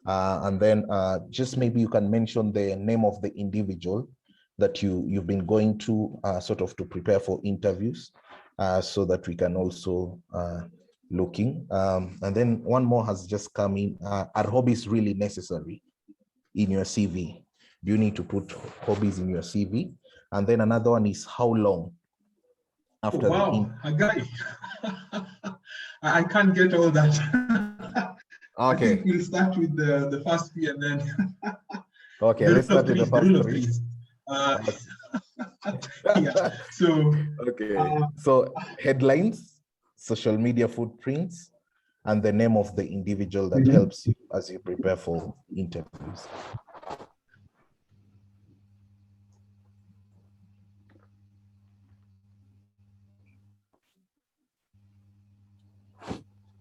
And then just maybe you can mention the name of the individual that you've been going to sort of to prepare for interviews, so that we can also looking. And then one more has just come in. Are hobbies really necessary in your CV? Do you need to put hobbies in your CV? And then another one is, how long after Hagai. I can't get all that. Okay. I think we'll start with the first three and then okay, let's start with the first three. Yeah. So okay. So headlines, social media footprints, and the name of the individual that helps you as you prepare for interviews.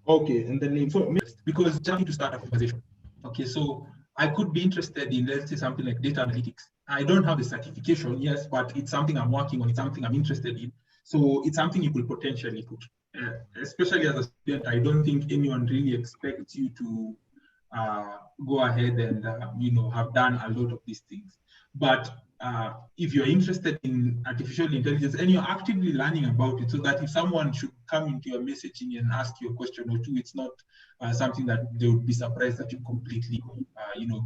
Okay, and then name. So because just to start a conversation. Okay, so I could be interested in, let's say, something like data analytics. I don't have the certification, yes, but it's something I'm working on. It's something I'm interested in. So it's something you could potentially put. Especially as a student, I don't think anyone really expects you to go ahead and have done a lot of these things. But if you're interested in artificial intelligence and you're actively learning about it, so that if someone should come into your messaging and ask you a question or two, it's not something that they would be surprised that you completely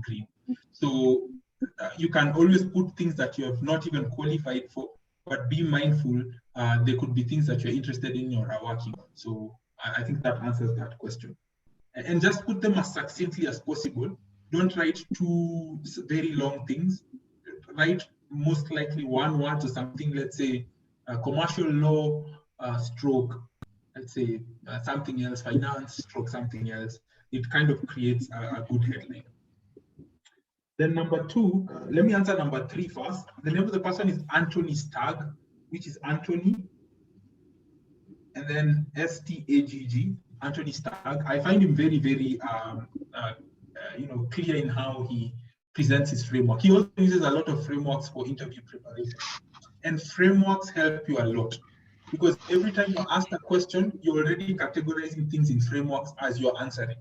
green. So you can always put things that you have not even qualified for, but be mindful, there could be things that you're interested in or are working on. So I think that answers that question. And just put them as succinctly as possible. Don't write two very long things. Write most likely one word or something, let's say commercial law stroke, let's say something else, finance stroke something else. It kind of creates a good headline. Then number two, let me answer number three first. The name of the person is Anthony Stagg, which is Anthony, and then S-T-A-G-G, Anthony Stagg. I find him very, very clear in how he presents his framework. He also uses a lot of frameworks for interview preparation. And frameworks help you a lot, because every time you ask a question, you're already categorizing things in frameworks as you're answering.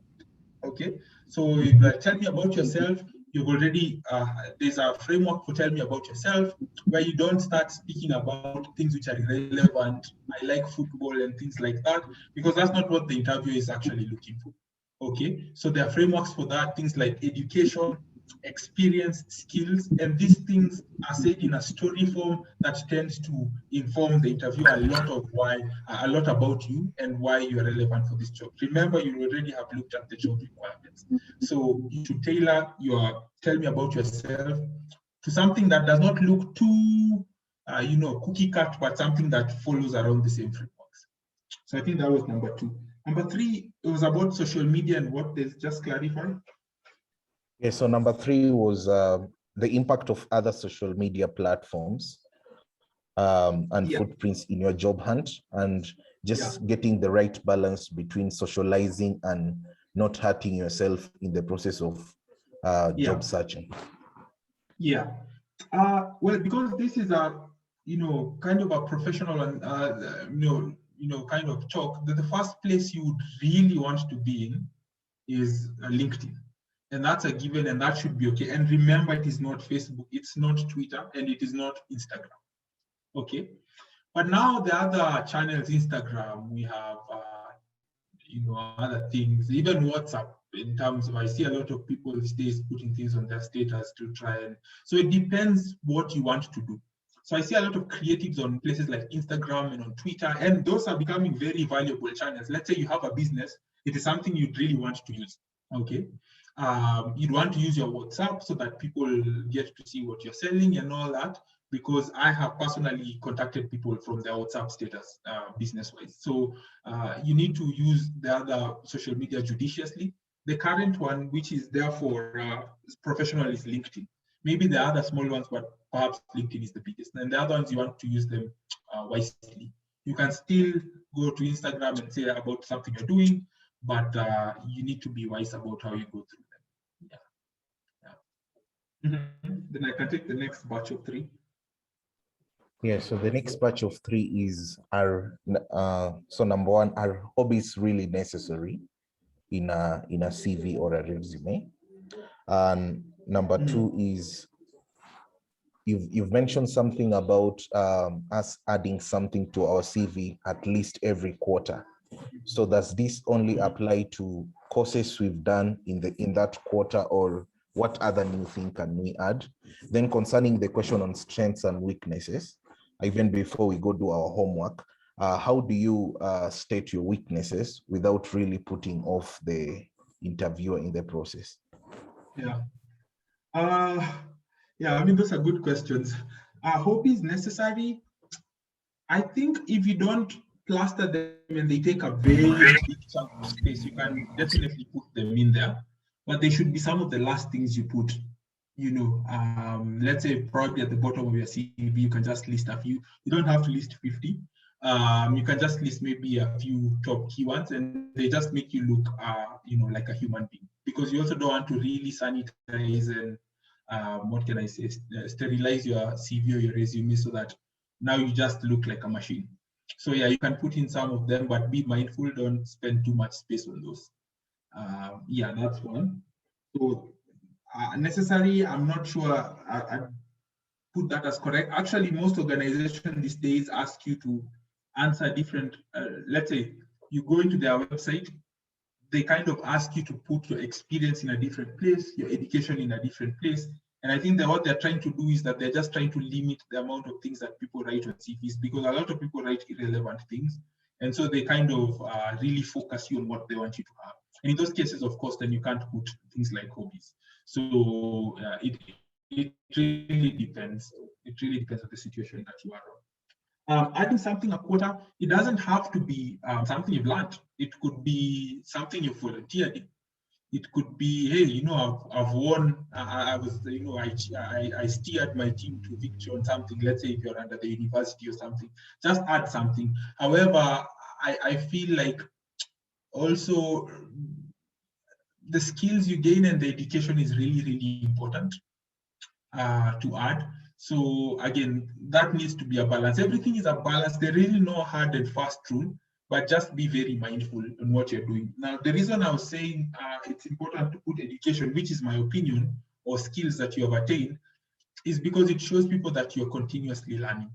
Okay, so if you tell me about yourself, you've already, there's a framework for tell me about yourself, where you don't start speaking about things which are irrelevant. I like football and things like that, because that's not what the interviewer is actually looking for. Okay, so there are frameworks for that, things like education, experience, skills, and these things are said in a story form that tends to inform the interviewer a lot about you and why you are relevant for this job. Remember, you already have looked at the job requirements. So you should tailor your tell me about yourself to something that does not look too, cookie cut, but something that follows around the same frameworks. So I think that was number 2. Number 3, it was about social media and what they just clarified. Yeah, so number 3 was the impact of other social media platforms and footprints in your job hunt, and just getting the right balance between socializing and not hurting yourself in the process of job searching. Yeah. Well, because this is a, kind of a professional and, kind of talk, that the first place you would really want to be in is LinkedIn. And that's a given, and that should be okay. And remember, it is not Facebook, it's not Twitter, and it is not Instagram. Okay. But now the other channels, Instagram, we have, other things, even WhatsApp, in terms of, I see a lot of people these days putting things on their status to try and, so it depends what you want to do. So I see a lot of creatives on places like Instagram and on Twitter, and those are becoming very valuable channels. Let's say you have a business, it is something you'd really want to use, okay? You'd want to use your WhatsApp so that people get to see what you're selling and all that, because I have personally contacted people from their WhatsApp status business-wise. So you need to use the other social media judiciously. The current one, which is therefore professional, is LinkedIn. Maybe the other small ones, but perhaps LinkedIn is the biggest. And the other ones, you want to use them wisely. You can still go to Instagram and say about something you're doing, but you need to be wise about how you go through them. Then I can take the next batch of 3. Yeah, so the next batch of 3 is so number 1, are hobbies really necessary in a CV or a resume? And number 2 is, you've mentioned something about us adding something to our CV at least every quarter. So does this only apply to courses we've done in that quarter, or what other new thing can we add? Then concerning the question on strengths and weaknesses, even before we go do our homework, how do you state your weaknesses without really putting off the interviewer in the process? I mean, those are good questions. Hobbies necessary? I think if you don't plaster them and they take a very big chunk of space, you can definitely put them in there, but they should be some of the last things you put. Let's say probably at the bottom of your CV, you can just list a few. You don't have to list 50. You can just list maybe a few top key ones, and they just make you look, like a human being, because you also don't want to really sanitize and what can I say, sterilize your CV or your resume so that now you just look like a machine. So yeah, you can put in some of them, but be mindful, don't spend too much space on those. That's one. So necessary, I'm not sure I put that as correct. Actually, most organizations these days ask you to answer different, let's say you go into their website, they kind of ask you to put your experience in a different place, your education in a different place. And I think that what they're trying to do is that they're just trying to limit the amount of things that people write on CVs, because a lot of people write irrelevant things. And so they kind of really focus you on what they want you to have. And in those cases, of course, then you can't put things like hobbies. So it really depends. It really depends on the situation that you are on. Adding something a quarter, it doesn't have to be something you've learned. It could be something you volunteered in. It could be, hey, I've won. I was, I steered my team to victory on something. Let's say if you're under the university or something, just add something. However, I feel like also the skills you gain and the education is really, really important to add. So again, that needs to be a balance. Everything is a balance. There really no hard and fast rule, but just be very mindful on what you're doing. Now, the reason I was saying it's important to put education, which is my opinion, or skills that you have attained is because it shows people that you're continuously learning.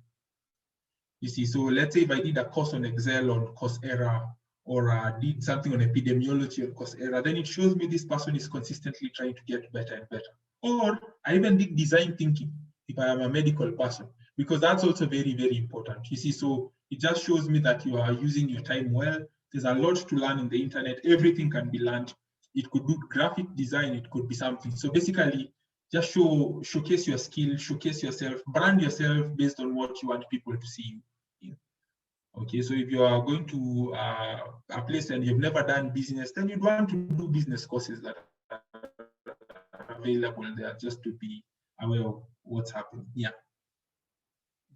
You see, so let's say if I did a course on Excel on Coursera, or did something on epidemiology on Coursera, then it shows me this person is consistently trying to get better and better. Or I even did design thinking if I am a medical person, because that's also very, very important. You see, so it just shows me that you are using your time well. There's a lot to learn in the internet. Everything can be learned. It could be graphic design, it could be something. So basically, just showcase your skill, showcase yourself, brand yourself based on what you want people to see you in. Okay, so if you are going to a place and you've never done business, then you'd want to do business courses that are available there just to be aware of what's happening. Yeah.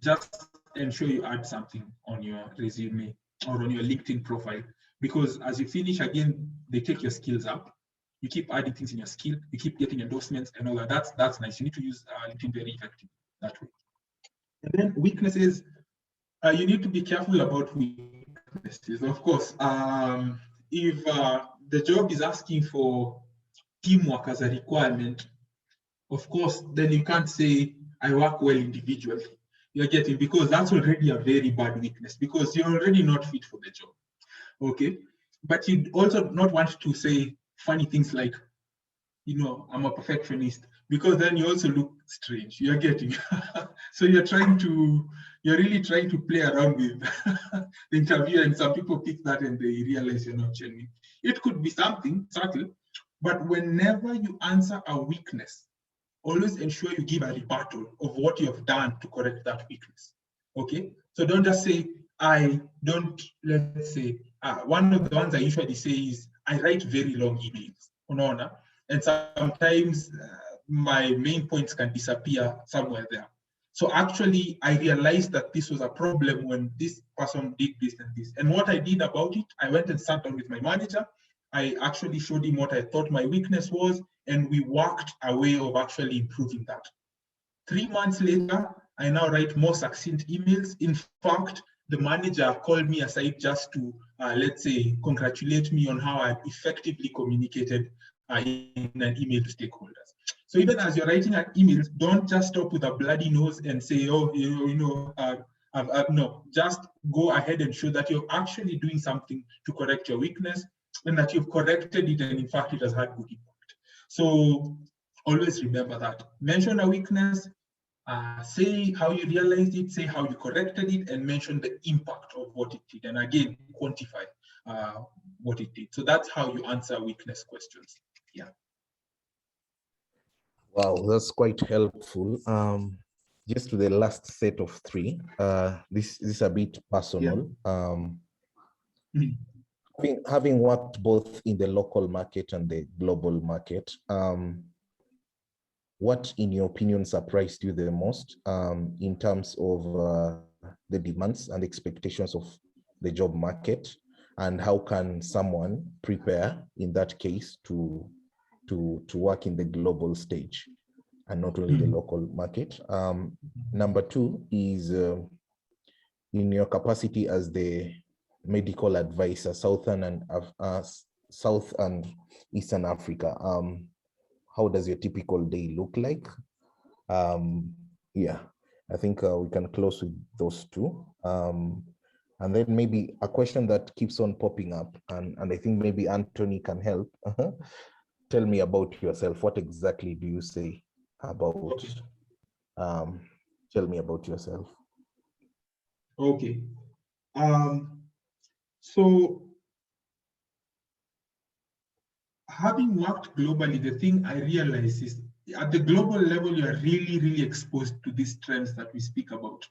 Just ensure you add something on your resume or on your LinkedIn profile, because as you finish, again, they take your skills up. You keep adding things in your skill, you keep getting endorsements and all that. That's nice. You need to use LinkedIn very effectively that way. And then weaknesses, you need to be careful about weaknesses. Of course, if the job is asking for teamwork as a requirement, of course, then you can't say, I work well individually. You're getting, because that's already a very bad weakness, because you're already not fit for the job. Okay. But you also not want to say funny things like, you know, I'm a perfectionist, because then you also look strange. You're getting, so you're really trying to play around with the interviewer, and some people pick that and they realize you're not genuine. It could be something subtle, but whenever you answer a weakness, always ensure you give a rebuttal of what you have done to correct that weakness. Okay, so don't just say, let's say, one of the ones I usually say is, I write very long emails, and sometimes my main points can disappear somewhere there. So actually, I realized that this was a problem when this person did this and this. And what I did about it, I went and sat down with my manager. I actually showed him what I thought my weakness was, and we worked a way of actually improving that. 3 months later, I now write more succinct emails. In fact, the manager called me aside just to, let's say, congratulate me on how I effectively communicated in an email to stakeholders. So even as you're writing emails, don't just stop with a bloody nose and say, oh, no, just go ahead and show that you're actually doing something to correct your weakness, and that you've corrected it, and in fact, it has had good impact. So always remember that. Mention a weakness, say how you realized it, say how you corrected it, and mention the impact of what it did. And again, quantify what it did. So that's how you answer weakness questions. Yeah. Wow, that's quite helpful. Just to the last set of 3, this is a bit personal. Yeah. Having worked both in the local market and the global market, what, in your opinion, surprised you the most in terms of the demands and expectations of the job market, and how can someone prepare in that case to work in the global stage and not only the local market? Number 2 is in your capacity as the medical advisor, South and Eastern Africa. How does your typical day look like? Yeah, I think we can close with those 2. And then maybe a question that keeps on popping up, and I think maybe Anthony can help. Tell me about yourself. What exactly do you say about, tell me about yourself. Okay. So having worked globally, the thing I realize is at the global level, you are really, really exposed to these trends that we speak about.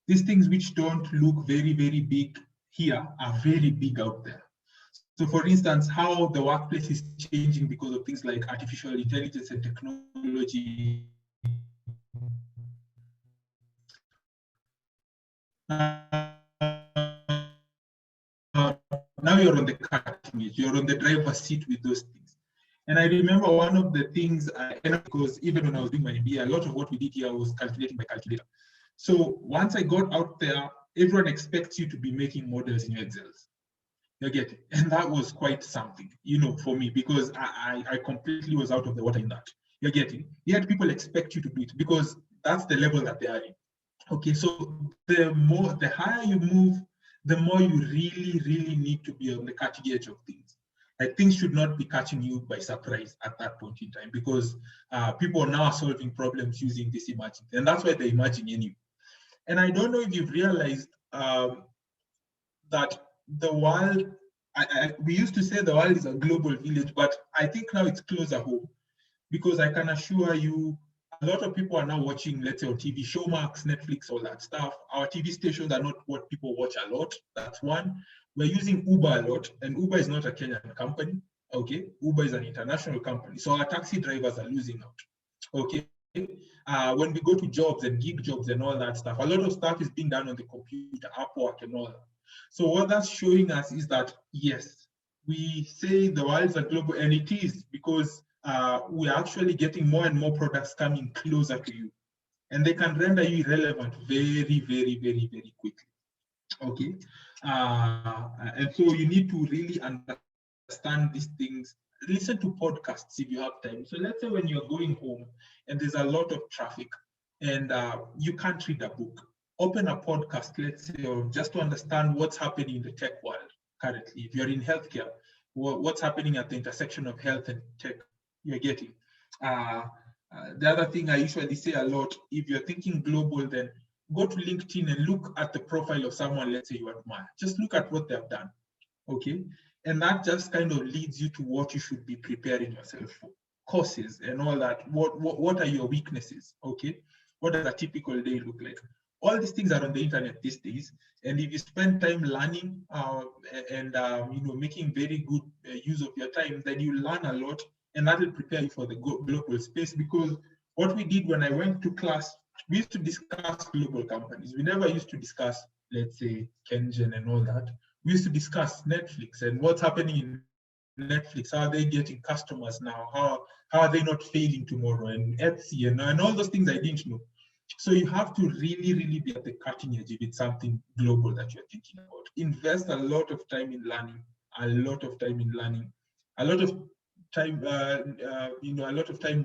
These things which don't look very, very big here are very big out there. So for instance, how the workplace is changing because of things like artificial intelligence and technology. Now you're on the cutting edge, you're on the driver's seat with those things. And I remember one of the things, because even when I was doing my MBA, a lot of what we did here was calculating by calculator. So once I got out there, everyone expects you to be making models in your Excels. You get it? And that was quite something, for me, because I completely was out of the water in that. You're getting, yet people expect you to do it because that's the level that they are in. Okay, so the higher you move, the more you really need to be on the cutting edge of things. Like things should not be catching you by surprise at that point in time, because people now are solving problems using this emerging, and that's why they're emerging in you. And I don't know if you've realized that the world, we used to say the world is a global village, but I think now it's closer home, because I can assure you, a lot of people are now watching, let's say, on TV, Showmax, Netflix, all that stuff. Our TV stations are not what people watch a lot. That's one. We're using Uber a lot, and Uber is not a Kenyan company. Okay, Uber is an international company. So our taxi drivers are losing out. Okay. When we go to jobs and gig jobs and all that stuff, a lot of stuff is being done on the computer, Upwork and all that. So what that's showing us is that, yes, we say the world is a global, and it is, because we're actually getting more and more products coming closer to you, and they can render you irrelevant very quickly. Okay, and so you need to really understand these things. Listen to podcasts if you have time. So let's say when you're going home and there's a lot of traffic and you can't read a book, open a podcast, let's say, or just to understand what's happening in the tech world currently. If you're in healthcare, what's happening at the intersection of health and tech, you're getting. The other thing I usually say a lot, if you're thinking global, then go to LinkedIn and look at the profile of someone, let's say, you admire. Just look at what they've done, okay? And that just kind of leads you to what you should be preparing yourself for. Courses and all that. What are your weaknesses, okay? What does a typical day look like? All these things are on the internet these days. And if you spend time learning and making very good use of your time, then you learn a lot, and that will prepare you for the global space. Because what we did when I went to class, we used to discuss global companies. We never used to discuss, let's say, Kengen and all that. We used to discuss Netflix and what's happening in Netflix. How are they getting customers now? How are they not failing tomorrow? And Etsy and all those things I didn't know. So you have to really be at the cutting edge if it's something global that you're thinking about. Invest a lot of time in learning, a lot of time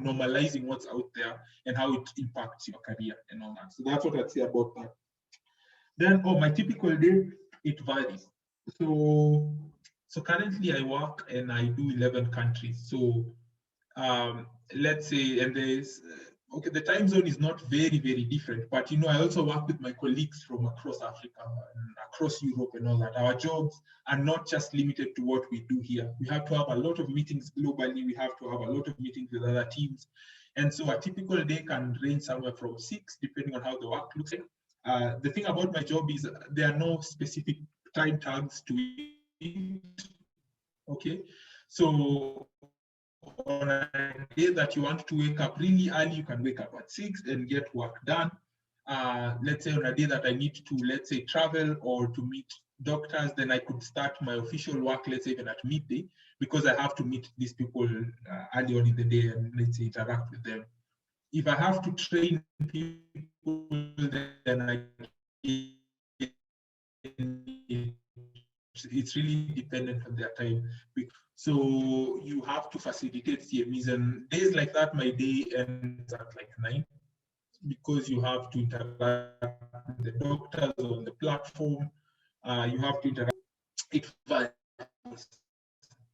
normalizing what's out there and how it impacts your career and all that. So that's what I'd say about that. Then, my typical day, it varies. So currently I work and I do 11 countries. So let's say, and there's, okay, the time zone is not very different, but I also work with my colleagues from across Africa and across Europe and all that. Our jobs are not just limited to what we do here. We have to have a lot of meetings globally. We have to have a lot of meetings with other teams. And so a typical day can range somewhere from 6, depending on how the work looks like. The thing about my job is there are no specific time tags to it. Okay, so on a day that you want to wake up really early, you can wake up at 6 and get work done. Let's say on a day that I need to, let's say, travel or to meet doctors, then I could start my official work, let's say, even at midday, because I have to meet these people early on in the day and, let's say, interact with them. If I have to train people, then it's really dependent on their time. So you have to facilitate CMEs, and days like that, my day ends at like 9, because you have to interact with the doctors on the platform. You have to interact. It varies.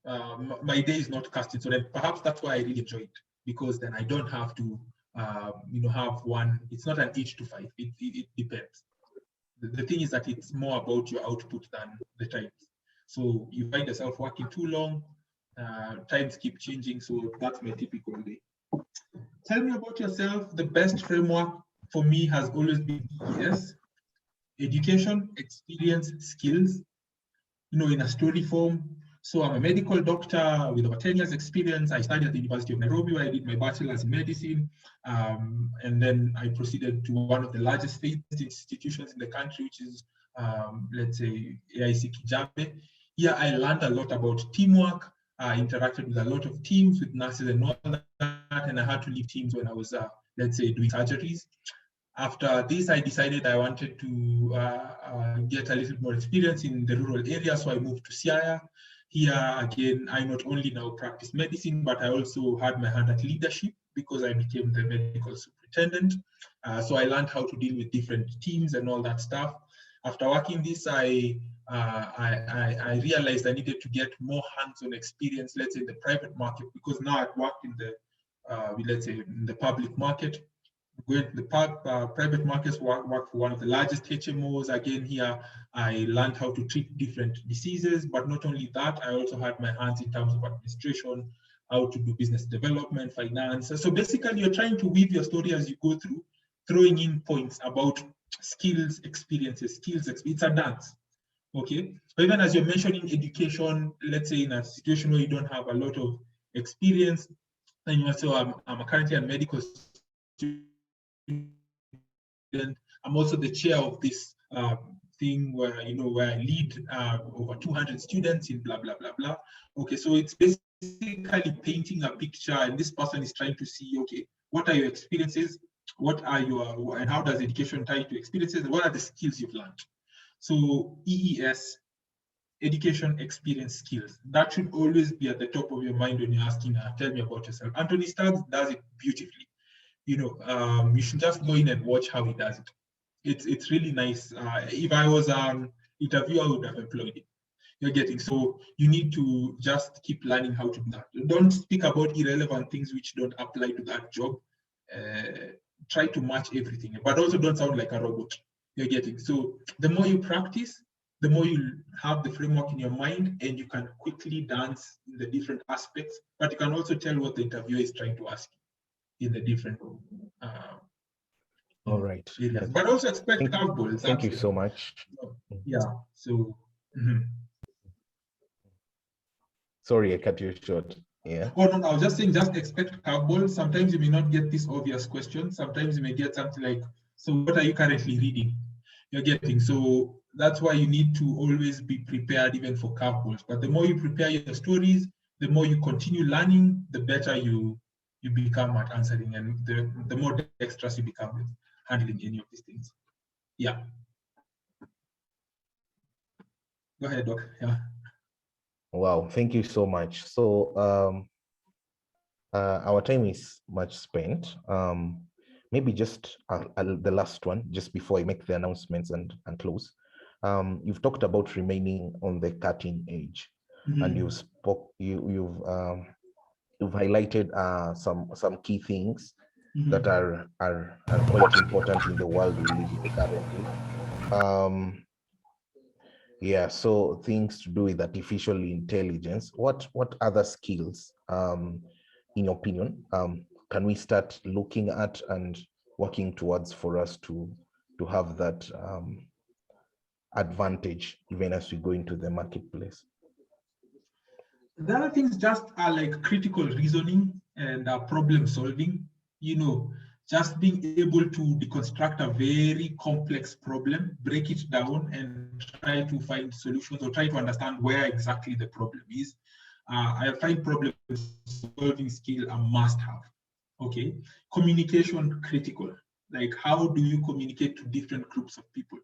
My day is not casting, so then perhaps that's why I really enjoy it, because then I don't have to, have one. It's not an 8 to 5. It depends. The thing is that it's more about your output than the times. So you find yourself working too long, times keep changing. So that's my typical day. Tell me about yourself. The best framework for me has always been ES: education, experience, skills, in a story form. So I'm a medical doctor with over 10 years experience. I studied at the University of Nairobi, where I did my bachelor's in medicine. And then I proceeded to one of the largest faith institutions in the country, which is, let's say, AIC Kijabe. Here I learned a lot about teamwork. I interacted with a lot of teams, with nurses and all that. And I had to leave teams when I was, let's say, doing surgeries. After this, I decided I wanted to get a little more experience in the rural area. So I moved to Siaya. Here, again, I not only now practice medicine, but I also had my hand at leadership because I became the medical superintendent. So I learned how to deal with different teams and all that stuff. After working this, I realized I needed to get more hands-on experience, let's say in the private market, because now I've worked in the, let's say in the public market. Going to the private markets, work for one of the largest HMOs. Again, here I learned how to treat different diseases, but not only that, I also had my hands in terms of administration, how to do business development, finance. So basically, you're trying to weave your story as you go through, throwing in points about skills, experiences, it's a dance. Okay, so even as you're mentioning education, let's say in a situation where you don't have a lot of experience, and you also I'm currently a medical student. I'm also the chair of this thing where where I lead over 200 students in blah blah blah blah. Okay, so it's basically painting a picture, and this person is trying to see, okay, what are your experiences, what are your, and how does education tie to experiences, and what are the skills you've learned. So EES, education, experience, skills. That should always be at the top of your mind when you're asking, tell me about yourself. Anthony Staggs does it beautifully. You should just go in and watch how he does it. It's really nice. If I was an interviewer, I would have employed him. You're getting, so you need to just keep learning how to do that. Don't speak about irrelevant things which don't apply to that job. Try to match everything, but also don't sound like a robot. You're getting, so the more you practice, the more you have the framework in your mind, and you can quickly dance in the different aspects, but you can also tell what the interviewer is trying to ask you in the different all right areas. But also expect curveballs. Thank you so much. Yeah, so sorry, I cut you short. Yeah. Oh no, I was just saying, just expect curveballs. Sometimes you may not get this obvious question. Sometimes you may get something like, so what are you currently reading? You're getting, so that's why you need to always be prepared even for curveballs. But the more you prepare your stories, the more you continue learning, the better you become at answering, and the more dexterous you become with handling any of these things. Yeah. Go ahead, Doc. Yeah. Wow, thank you so much. So our time is much spent. Maybe just the last one, just before I make the announcements and close. You've talked about remaining on the cutting edge, and you've highlighted some key things that are quite important in the world we live in currently. Yeah, so things to do with artificial intelligence. What other skills, in your opinion, can we start looking at and working towards for us to have that advantage even as we go into the marketplace? The other things just are like critical reasoning and problem solving. Just being able to deconstruct a very complex problem, break it down, and try to find solutions, or try to understand where exactly the problem is. I find problem solving skill a must-have. Okay, communication critical. Like, how do you communicate to different groups of people?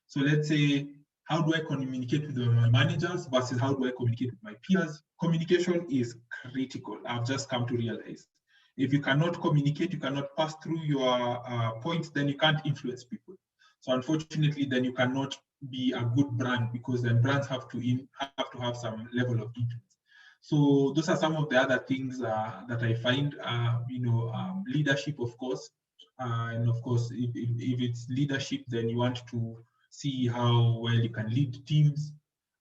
So let's say, how do I communicate with my managers versus how do I communicate with my peers? Communication is critical. I've just come to realize. If you cannot communicate, you cannot pass through your points, then you can't influence people. So unfortunately, then you cannot be a good brand, because then brands have to have some level of influence. So those are some of the other things that I find. Leadership, of course, and of course, if it's leadership, then you want to see how well you can lead teams,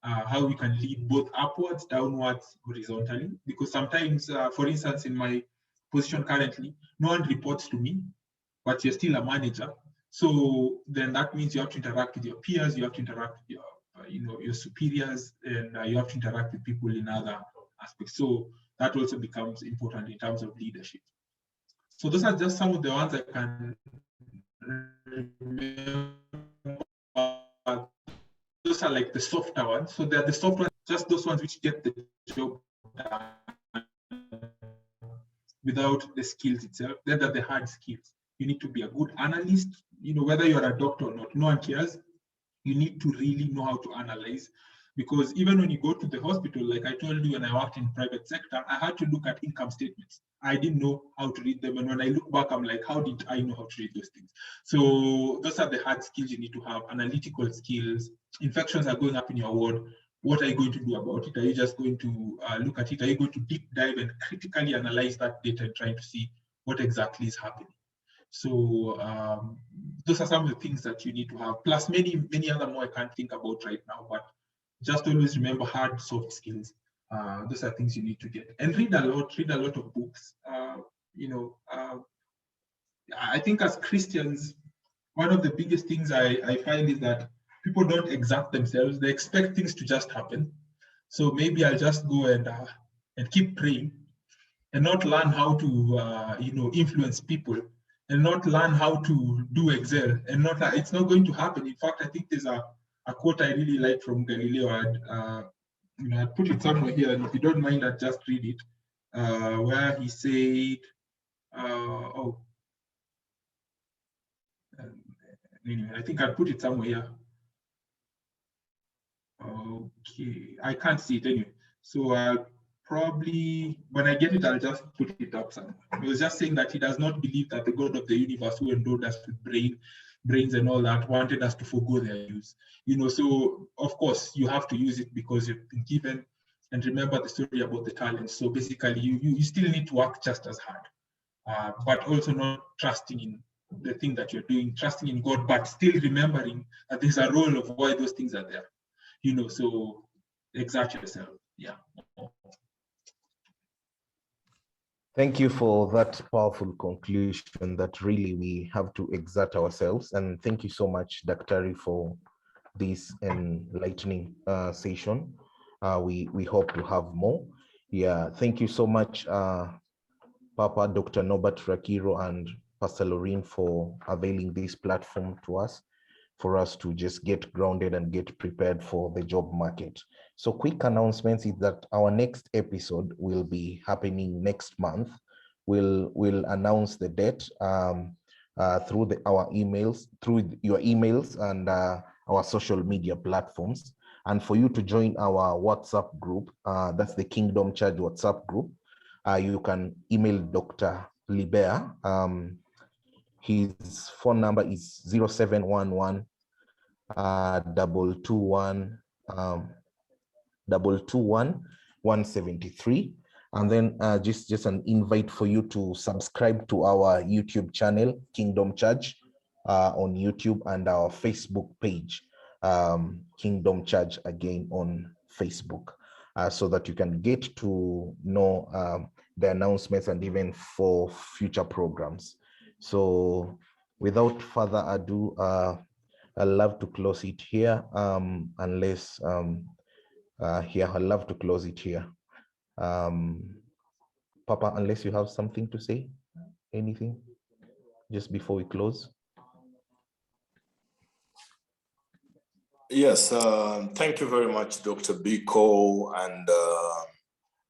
how you can lead both upwards, downwards, horizontally. Because sometimes, for instance, in my position currently, no one reports to me, but you're still a manager. So then that means you have to interact with your peers, you have to interact with your superiors, and you have to interact with people in other aspects. So that also becomes important in terms of leadership. So those are just some of the ones I can remember. Those are like the softer ones. So they're the soft ones, just those ones which get the job done without the skills itself. Then are the hard skills. You need to be a good analyst, whether you're a doctor or not, no one cares. You need to really know how to analyze. Because even when you go to the hospital, like I told you, when I worked in private sector, I had to look at income statements. I didn't know how to read them. And when I look back, I'm like, how did I know how to read those things? So those are the hard skills you need to have: analytical skills. Infections are going up in your ward. What are you going to do about it? Are you just going to look at it? Are you going to deep dive and critically analyze that data and trying to see what exactly is happening? So those are some of the things that you need to have, plus many other more I can't think about right now, but just always remember hard soft skills. Those are things you need to get, and read a lot of books. I think as Christians, one of the biggest things I find is that people don't exert themselves. They expect things to just happen. So maybe I'll just go and keep praying and not learn how to influence people, and not learn how to do Excel, and not it's not going to happen. In fact, I think there's a quote I really like from Galileo. I'd put it somewhere here, and if you don't mind, I'd just read it, where he said, anyway, I think I'd put it somewhere here. Okay, I can't see it anyway. So I'll probably, when I get it, I'll just put it up somewhere. He was just saying that he does not believe that the God of the universe, who endowed us with brains and all that, wanted us to forgo their use. So of course you have to use it because you've been given. And remember the story about the talents. So basically, you still need to work just as hard, but also not trusting in the thing that you're doing, trusting in God, but still remembering that there's a role of why those things are there. So exert yourself. Yeah. Thank you for that powerful conclusion that really we have to exert ourselves. And thank you so much, Daktari, for this enlightening session. We hope to have more. Yeah, thank you so much, Papa, Dr. Norbert Rakiro and Pastor Lorraine, for availing this platform to us, for us to just get grounded and get prepared for the job market. So quick announcements is that our next episode will be happening next month. We'll announce the date through our emails, through your emails and our social media platforms. And for you to join our WhatsApp group, that's the Kingdom Charge WhatsApp group, you can email Dr. Libert. His phone number is 0711 221 173. And then just an invite for you to subscribe to our YouTube channel, Kingdom Charge, on YouTube, and our Facebook page, Kingdom Charge, again on Facebook, so that you can get to know the announcements and even for future programs. So without further ado, I'd love to close it here, unless I'd love to close it here. Papa, unless you have something to say, anything just before we close? Yes, thank you very much, Dr. Biko and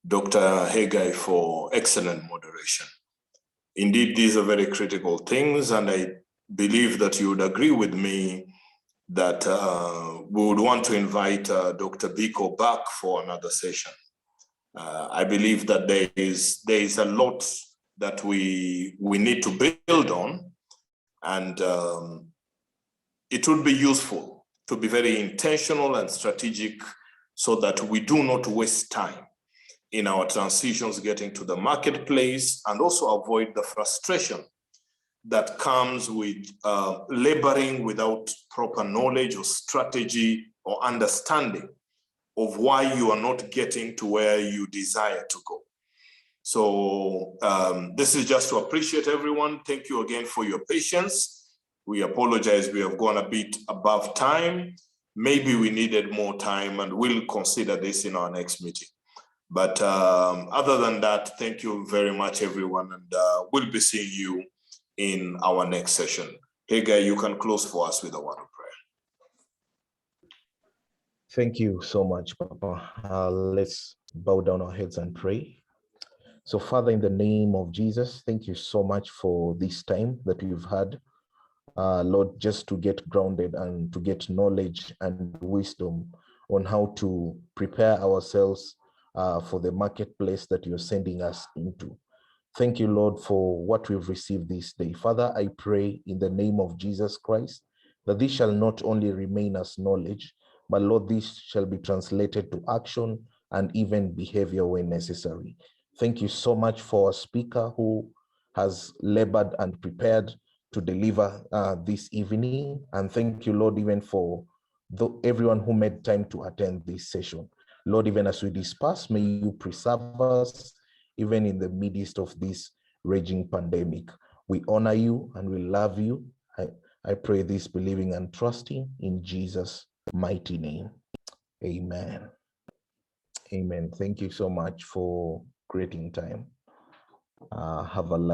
Dr. Hegai, for excellent moderation. Indeed, these are very critical things, and I believe that you would agree with me that we would want to invite Dr. Biko back for another session. I believe that there is a lot that we need to build on, and it would be useful to be very intentional and strategic so that we do not waste time in our transitions getting to the marketplace, and also avoid the frustration that comes with laboring without proper knowledge or strategy or understanding of why you are not getting to where you desire to go. So this is just to appreciate everyone. Thank you again for your patience. We apologize, we have gone a bit above time. Maybe we needed more time, and we'll consider this in our next meeting. But other than that, thank you very much, everyone, and we'll be seeing you in our next session. Hegai, you can close for us with a word of prayer. Thank you so much, Papa. Let's bow down our heads and pray. So, Father, in the name of Jesus, thank you so much for this time that we've had, Lord, just to get grounded and to get knowledge and wisdom on how to prepare ourselves for the marketplace that you're sending us into. Thank you, Lord, for what we've received this day. Father, I pray in the name of Jesus Christ that this shall not only remain as knowledge, but Lord, this shall be translated to action and even behavior when necessary. Thank you so much for our speaker who has labored and prepared to deliver this evening. And thank you, Lord, even for everyone who made time to attend this session. Lord, even as we disperse, may you preserve us, even in the midst of this raging pandemic. We honor you and we love you. I pray this believing and trusting in Jesus' mighty name. Amen. Amen. Thank you so much for creating time. Have a lovely